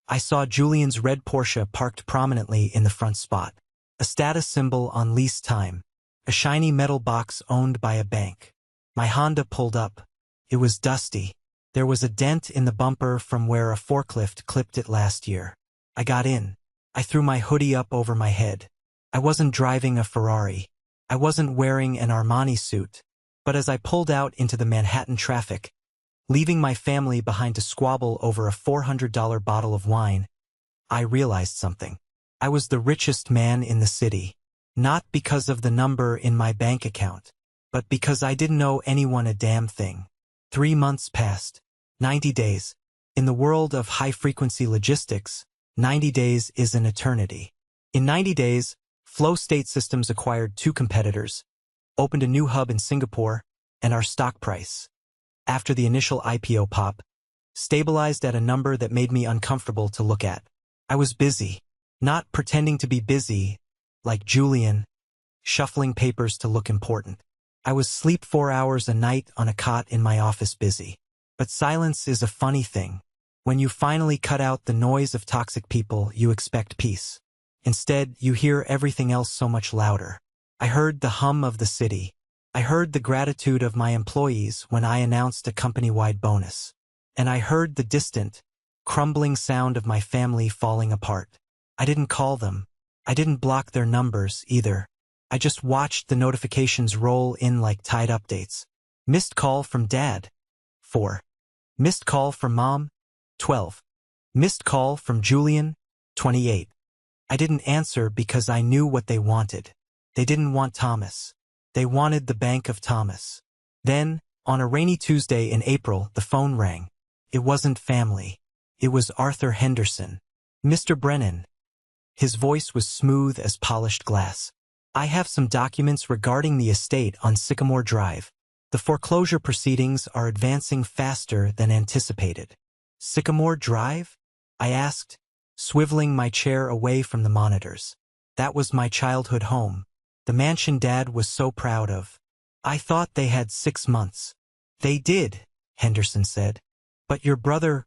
S1: I saw Julian's red Porsche parked prominently in the front spot. A status symbol on lease time. A shiny metal box owned by a bank. My Honda pulled up. It was dusty. There was a dent in the bumper from where a forklift clipped it last year. I got in. I threw my hoodie up over my head. I wasn't driving a Ferrari. I wasn't wearing an Armani suit. But as I pulled out into the Manhattan traffic, leaving my family behind to squabble over a $400 bottle of wine, I realized something. I was the richest man in the city. Not because of the number in my bank account, but because I didn't owe anyone a damn thing. 3 months passed. 90 days. In the world of high-frequency logistics, 90 days is an eternity. In 90 days, Flow State Systems acquired 2 competitors, opened a new hub in Singapore, and our stock price, after the initial IPO pop, stabilized at a number that made me uncomfortable to look at. I was busy, not pretending to be busy, like Julian, shuffling papers to look important. I was sleep 4 hours a night on a cot in my office busy. But silence is a funny thing. When you finally cut out the noise of toxic people, you expect peace. Instead, you hear everything else so much louder. I heard the hum of the city. I heard the gratitude of my employees when I announced a company-wide bonus. And I heard the distant, crumbling sound of my family falling apart. I didn't call them. I didn't block their numbers, either. I just watched the notifications roll in like Tide updates. Missed call from Dad. 4. Missed call from Mom. 12. Missed call from Julian. 28. I didn't answer because I knew what they wanted. They didn't want Thomas. They wanted the Bank of Thomas. Then, on a rainy Tuesday in April, the phone rang. It wasn't family. It was Arthur Henderson. Mr. Brennan. His voice was smooth as polished glass. I have some documents regarding the estate on Sycamore Drive. The foreclosure proceedings are advancing faster than anticipated. Sycamore Drive? I asked, swiveling my chair away from the monitors. That was my childhood home. The mansion Dad was so proud of. I thought they had 6 months. They did, Henderson said. But your brother...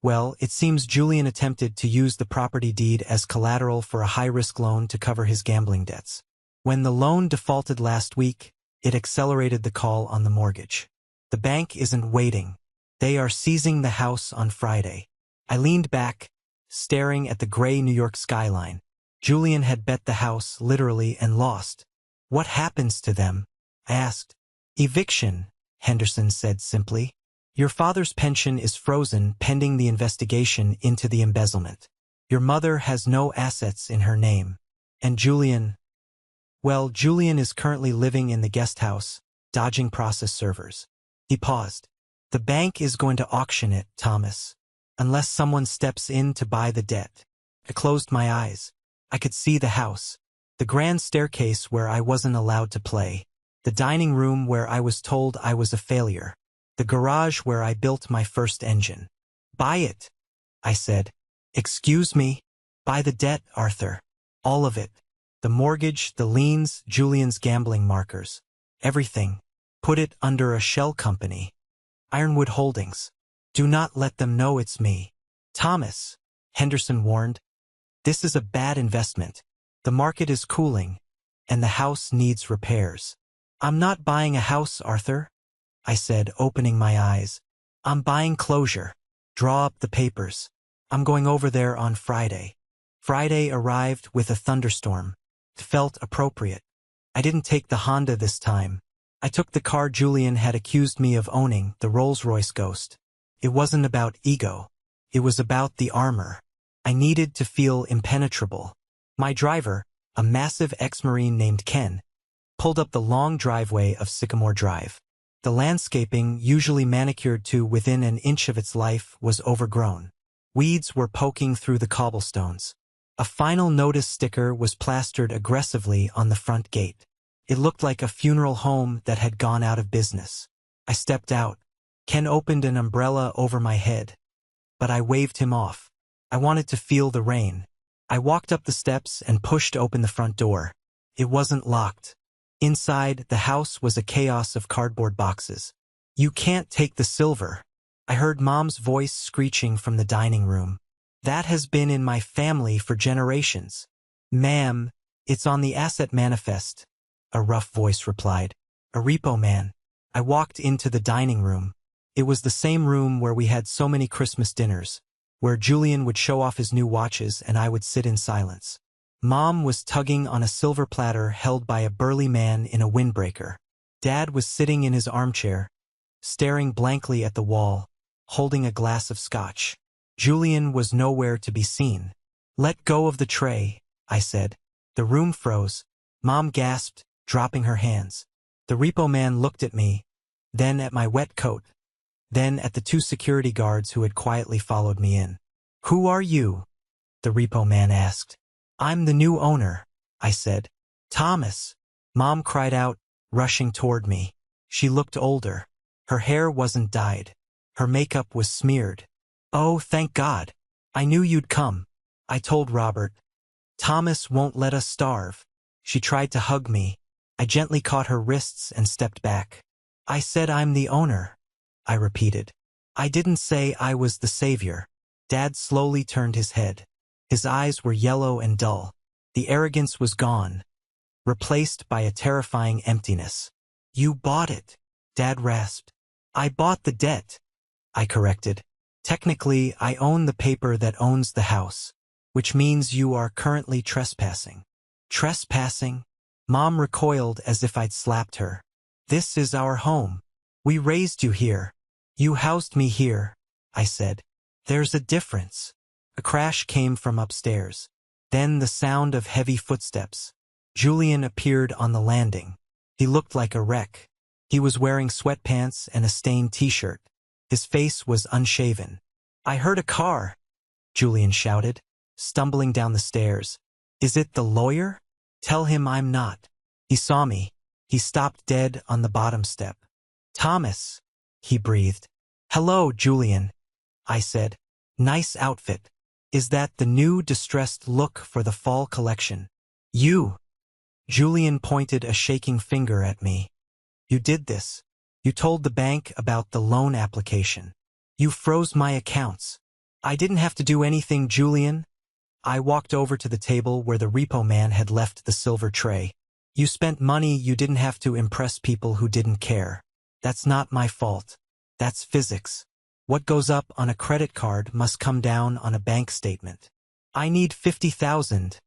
S1: Well, it seems Julian attempted to use the property deed as collateral for a high-risk loan to cover his gambling debts. When the loan defaulted last week, it accelerated the call on the mortgage. The bank isn't waiting. They are seizing the house on Friday. I leaned back, staring at the gray New York skyline. Julian had bet the house, literally, and lost. What happens to them? I asked. Eviction, Henderson said simply. Your father's pension is frozen pending the investigation into the embezzlement. Your mother has no assets in her name. And Julian... Well, Julian is currently living in the guest house, dodging process servers. He paused. The bank is going to auction it, Thomas, unless someone steps in to buy the debt. I closed my eyes. I could see the house, the grand staircase where I wasn't allowed to play, the dining room where I was told I was a failure, the garage where I built my first engine. Buy it, I said. Excuse me? Buy the debt, Arthur. All of it. The mortgage, the liens, Julian's gambling markers. Everything. Put it under a shell company. Ironwood Holdings. Do not let them know it's me. Thomas, Henderson warned. This is a bad investment. The market is cooling, and the house needs repairs. I'm not buying a house, Arthur, I said, opening my eyes. I'm buying closure. Draw up the papers. I'm going over there on Friday. Friday arrived with a thunderstorm. It felt appropriate. I didn't take the Honda this time. I took the car Julian had accused me of owning, the Rolls-Royce Ghost. It wasn't about ego. It was about the armor. I needed to feel impenetrable. My driver, a massive ex-Marine named Ken, pulled up the long driveway of Sycamore Drive. The landscaping, usually manicured to within an inch of its life, was overgrown. Weeds were poking through the cobblestones. A final notice sticker was plastered aggressively on the front gate. It looked like a funeral home that had gone out of business. I stepped out. Ken opened an umbrella over my head, but I waved him off. I wanted to feel the rain. I walked up the steps and pushed open the front door. It wasn't locked. Inside, the house was a chaos of cardboard boxes. You can't take the silver, I heard Mom's voice screeching from the dining room. That has been in my family for generations. Ma'am, it's on the asset manifest, a rough voice replied. A repo man. I walked into the dining room. It was the same room where we had so many Christmas dinners, where Julian would show off his new watches and I would sit in silence. Mom was tugging on a silver platter held by a burly man in a windbreaker. Dad was sitting in his armchair, staring blankly at the wall, holding a glass of scotch. Julian was nowhere to be seen. Let go of the tray, I said. The room froze. Mom gasped, dropping her hands. The repo man looked at me, then at my wet coat, then at the two security guards who had quietly followed me in. Who are you? The repo man asked. I'm the new owner, I said. Thomas, Mom cried out, rushing toward me. She looked older. Her hair wasn't dyed. Her makeup was smeared. Oh, thank God. I knew you'd come. I told Robert. Thomas won't let us starve. She tried to hug me. I gently caught her wrists and stepped back. I said I'm the owner, I repeated. I didn't say I was the savior. Dad slowly turned his head. His eyes were yellow and dull. The arrogance was gone, replaced by a terrifying emptiness. You bought it, Dad rasped. I bought the debt, I corrected. Technically, I own the paper that owns the house, which means you are currently trespassing. Trespassing? Mom recoiled as if I'd slapped her. This is our home. We raised you here. You housed me here, I said. There's a difference. A crash came from upstairs. Then the sound of heavy footsteps. Julian appeared on the landing. He looked like a wreck. He was wearing sweatpants and a stained t-shirt. His face was unshaven. I heard a car, Julian shouted, stumbling down the stairs. Is it the lawyer? Tell him I'm not. He saw me. He stopped dead on the bottom step. Thomas, he breathed. Hello, Julian, I said. Nice outfit. Is that the new distressed look for the fall collection? You. Julian pointed a shaking finger at me. You did this. You told the bank about the loan application. You froze my accounts. I didn't have to do anything, Julian. I walked over to the table where the repo man had left the silver tray. You spent money you didn't have to impress people who didn't care. That's not my fault. That's physics. What goes up on a credit card must come down on a bank statement. I need 50,000,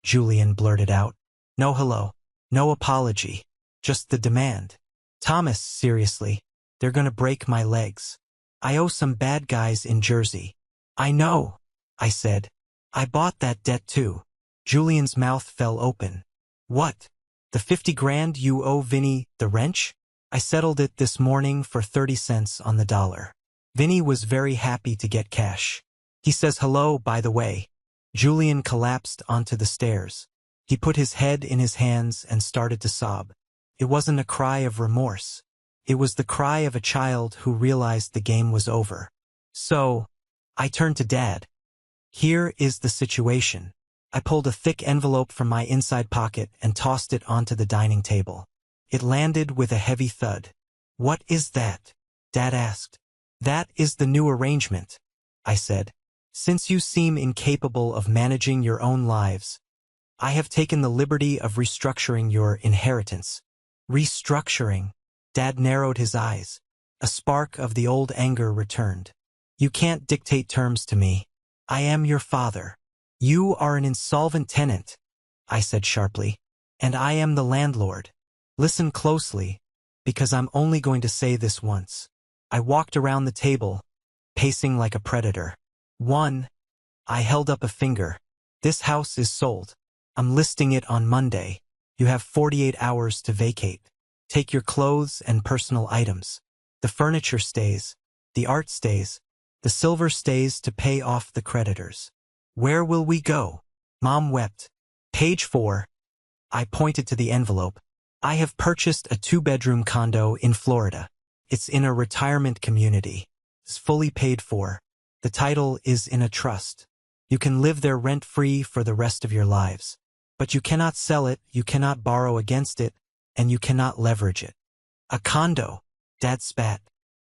S1: Julian blurted out. No hello. No apology. Just the demand. Thomas, seriously. They're gonna break my legs. I owe some bad guys in Jersey. I know, I said. I bought that debt too. Julian's mouth fell open. What? The 50 grand you owe Vinny, the wrench? I settled it this morning for 30 cents on the dollar. Vinny was very happy to get cash. He says hello, by the way. Julian collapsed onto the stairs. He put his head in his hands and started to sob. It wasn't a cry of remorse. It was the cry of a child who realized the game was over. So, I turned to Dad. Here is the situation. I pulled a thick envelope from my inside pocket and tossed it onto the dining table. It landed with a heavy thud. What is that? Dad asked. That is the new arrangement, I said. Since you seem incapable of managing your own lives, I have taken the liberty of restructuring your inheritance. Restructuring? Dad narrowed his eyes. A spark of the old anger returned. You can't dictate terms to me. I am your father. You are an insolvent tenant, I said sharply, and I am the landlord. Listen closely, because I'm only going to say this once. I walked around the table, pacing like a predator. 1. I held up a finger. This house is sold. I'm listing it on Monday. You have 48 hours to vacate. Take your clothes and personal items. The furniture stays. The art stays. The silver stays to pay off the creditors. Where will we go? Mom wept. Page 4. I pointed to the envelope. I have purchased a 2-bedroom condo in Florida. It's in a retirement community. It's fully paid for. The title is in a trust. You can live there rent-free for the rest of your lives. But you cannot sell it, you cannot borrow against it, and you cannot leverage it. A condo, Dad spat.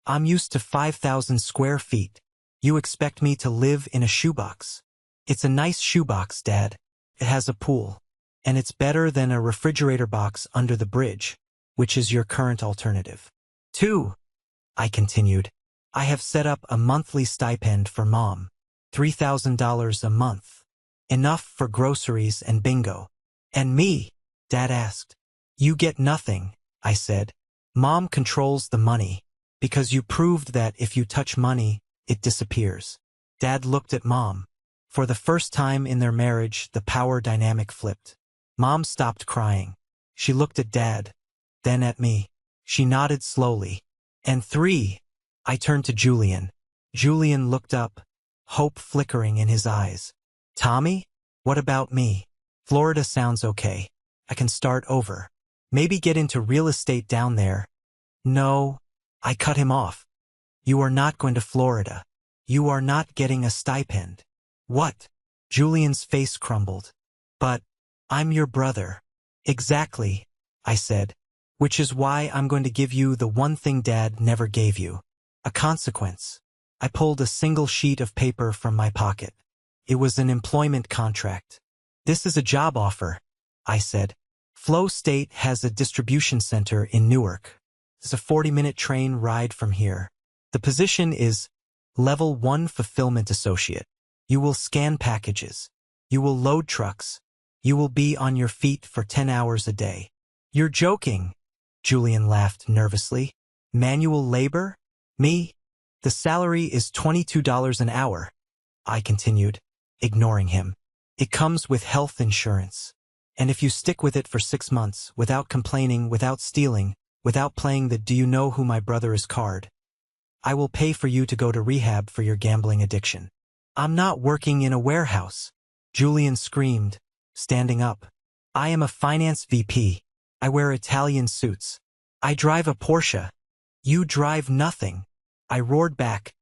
S1: I'm used to 5,000 square feet. You expect me to live in a shoebox? It's a nice shoebox, Dad. It has a pool. And it's better than a refrigerator box under the bridge, which is your current alternative. 2. I continued. I have set up a monthly stipend for Mom. $3,000 a month. Enough for groceries and bingo. And me? Dad asked. You get nothing, I said. Mom controls the money, because you proved that if you touch money, it disappears. Dad looked at Mom. For the first time in their marriage, the power dynamic flipped. Mom stopped crying. She looked at Dad, then at me. She nodded slowly. And 3. I turned to Julian. Julian looked up, hope flickering in his eyes. Tommy? What about me? Florida sounds okay. I can start over. Maybe get into real estate down there. No, I cut him off. You are not going to Florida. You are not getting a stipend. What? Julian's face crumbled. But I'm your brother. Exactly, I said. Which is why I'm going to give you the one thing Dad never gave you. A consequence. I pulled a single sheet of paper from my pocket. It was an employment contract. This is a job offer, I said. Flow State has a distribution center in Newark. It's a 40-minute train ride from here. The position is Level 1 Fulfillment Associate. You will scan packages. You will load trucks. You will be on your feet for 10 hours a day. You're joking, Julian laughed nervously. Manual labor? Me? The salary is $22 an hour, I continued, ignoring him. It comes with health insurance. And if you stick with it for 6 months, without complaining, without stealing, without playing the "do you know who my brother is" card, I will pay for you to go to rehab for your gambling addiction. I'm not working in a warehouse, Julian screamed, standing up. I am a finance VP. I wear Italian suits. I drive a Porsche. You drive nothing, I roared back,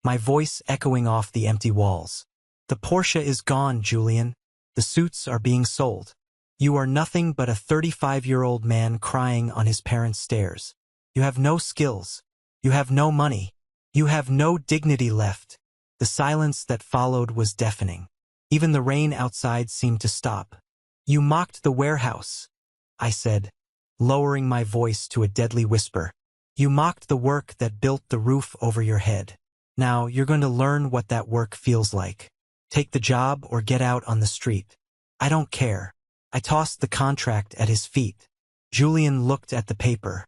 S1: my voice echoing off the empty walls. The Porsche is gone, Julian. The suits are being sold. You are nothing but a 35-year-old man crying on his parents' stairs. You have no skills. You have no money. You have no dignity left. The silence that followed was deafening. Even the rain outside seemed to stop. You mocked the warehouse, I said, lowering my voice to a deadly whisper. You mocked the work that built the roof over your head. Now you're going to learn what that work feels like. Take the job or get out on the street. I don't care. I tossed the contract at his feet. Julian looked at the paper.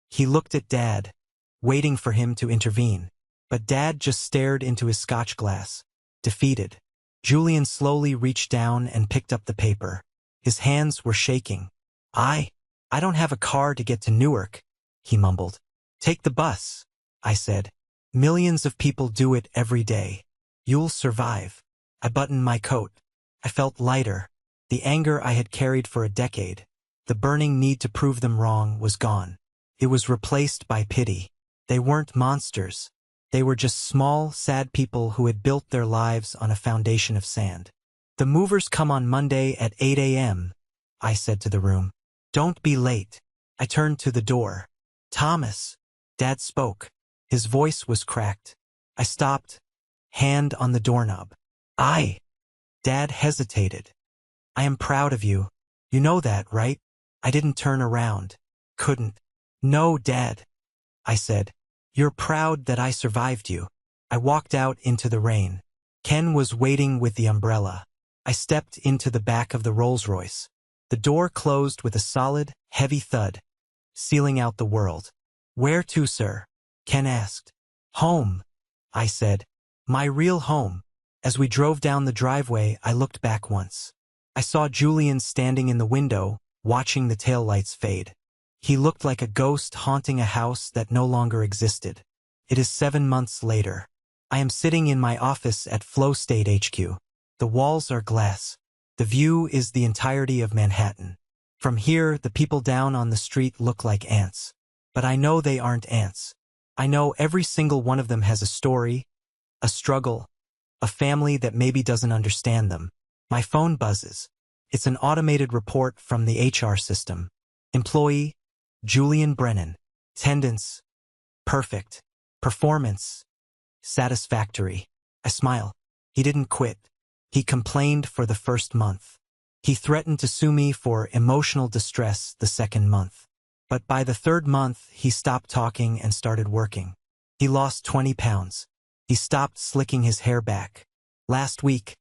S1: He looked at Dad, waiting for him to intervene. But Dad just stared into his scotch glass, defeated. Julian slowly reached down and picked up the paper. His hands were shaking. I don't have a car to get to Newark, he mumbled. Take the bus, I said. Millions of people do it every day. You'll survive. I buttoned my coat. I felt lighter. The anger I had carried for a decade, the burning need to prove them wrong, was gone. It was replaced by pity. They weren't monsters. They were just small, sad people who had built their lives on a foundation of sand. The movers come on Monday at 8 a.m., I said to the room. Don't be late. I turned to the door. Thomas. Dad spoke. His voice was cracked. I stopped, hand on the doorknob. Dad hesitated. I am proud of you. You know that, right? I didn't turn around. Couldn't. No, Dad, I said. You're proud that I survived you. I walked out into the rain. Ken was waiting with the umbrella. I stepped into the back of the Rolls-Royce. The door closed with a solid, heavy thud, sealing out the world. Where to, sir? Ken asked. Home, I said. My real home. As we drove down the driveway, I looked back once. I saw Julian standing in the window, watching the taillights fade. He looked like a ghost haunting a house that no longer existed. It is 7 months later. I am sitting in my office at Flow State HQ. The walls are glass. The view is the entirety of Manhattan. From here, the people down on the street look like ants. But I know they aren't ants. I know every single one of them has a story, a struggle, a family that maybe doesn't understand them. My phone buzzes. It's an automated report from the HR system. Employee, Julian Brennan. Attendance, perfect. Performance. Satisfactory. I smile. He didn't quit. He complained for the first month. He threatened to sue me for emotional distress the second month. But by the third month, he stopped talking and started working. He lost 20 pounds. He stopped slicking his hair back. Last week,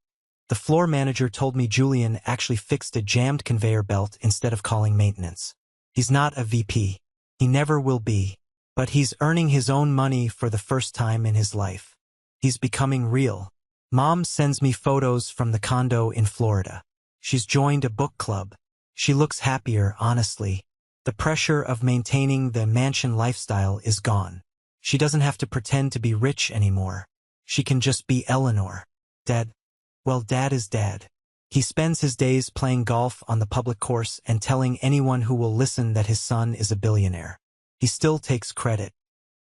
S1: the floor manager told me Julian actually fixed a jammed conveyor belt instead of calling maintenance. He's not a VP. He never will be. But he's earning his own money for the first time in his life. He's becoming real. Mom sends me photos from the condo in Florida. She's joined a book club. She looks happier, honestly. The pressure of maintaining the mansion lifestyle is gone. She doesn't have to pretend to be rich anymore. She can just be Eleanor. Dad? Well, Dad is Dad. He spends his days playing golf on the public course and telling anyone who will listen that his son is a billionaire. He still takes credit.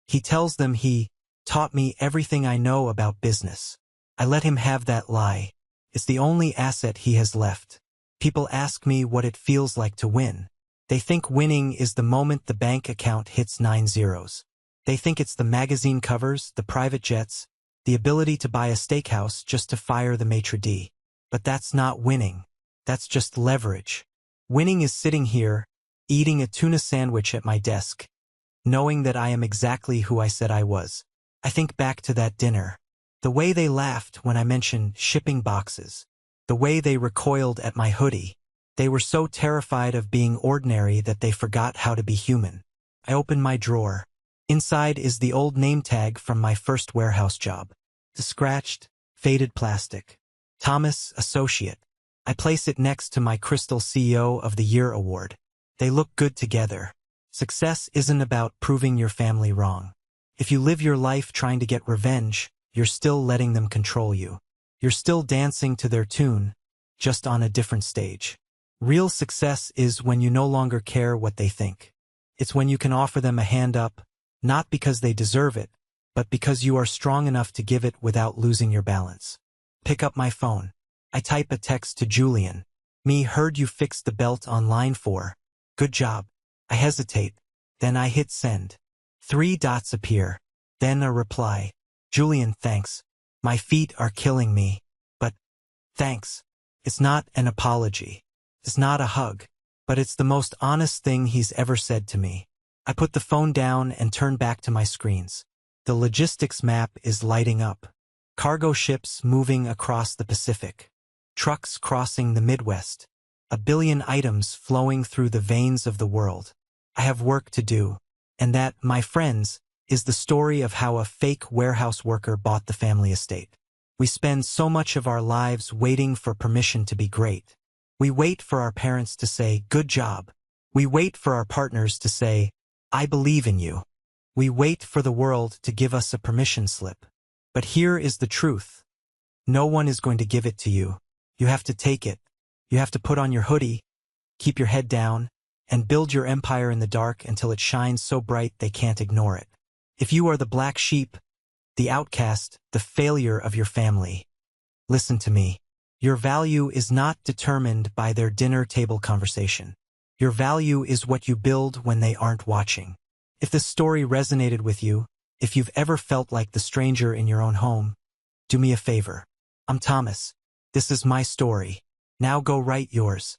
S1: He tells them he taught me everything I know about business. I let him have that lie. It's the only asset he has left. People ask me what it feels like to win. They think winning is the moment the bank account hits 9 zeros. They think it's the magazine covers, the private jets, the ability to buy a steakhouse just to fire the maitre d'. But that's not winning. That's just leverage. Winning is sitting here, eating a tuna sandwich at my desk, knowing that I am exactly who I said I was. I think back to that dinner. The way they laughed when I mentioned shipping boxes. The way they recoiled at my hoodie. They were so terrified of being ordinary that they forgot how to be human. I open my drawer. Inside is the old name tag from my first warehouse job. The scratched, faded plastic. Thomas, Associate. I place it next to my Crystal CEO of the Year award. They look good together. Success isn't about proving your family wrong. If you live your life trying to get revenge, you're still letting them control you. You're still dancing to their tune, just on a different stage. Real success is when you no longer care what they think. It's when you can offer them a hand up, not because they deserve it, but because you are strong enough to give it without losing your balance. Pick up my phone. I type a text to Julian. Me, heard you fixed the belt on line 4. Good job. I hesitate. Then I hit send. 3 dots appear. Then a reply. Julian, thanks. My feet are killing me. But thanks. It's not an apology. It's not a hug. But it's the most honest thing he's ever said to me. I put the phone down and turn back to my screens. The logistics map is lighting up. Cargo ships moving across the Pacific. Trucks crossing the Midwest. 1 billion items flowing through the veins of the world. I have work to do. And that, my friends, is the story of how a fake warehouse worker bought the family estate. We spend so much of our lives waiting for permission to be great. We wait for our parents to say, good job. We wait for our partners to say, I believe in you. We wait for the world to give us a permission slip. But here is the truth. No one is going to give it to you. You have to take it. You have to put on your hoodie, keep your head down, and build your empire in the dark until it shines so bright they can't ignore it. If you are the black sheep, the outcast, the failure of your family, listen to me. Your value is not determined by their dinner table conversation. Your value is what you build when they aren't watching. If this story resonated with you, if you've ever felt like the stranger in your own home, do me a favor. I'm Thomas. This is my story. Now go write yours.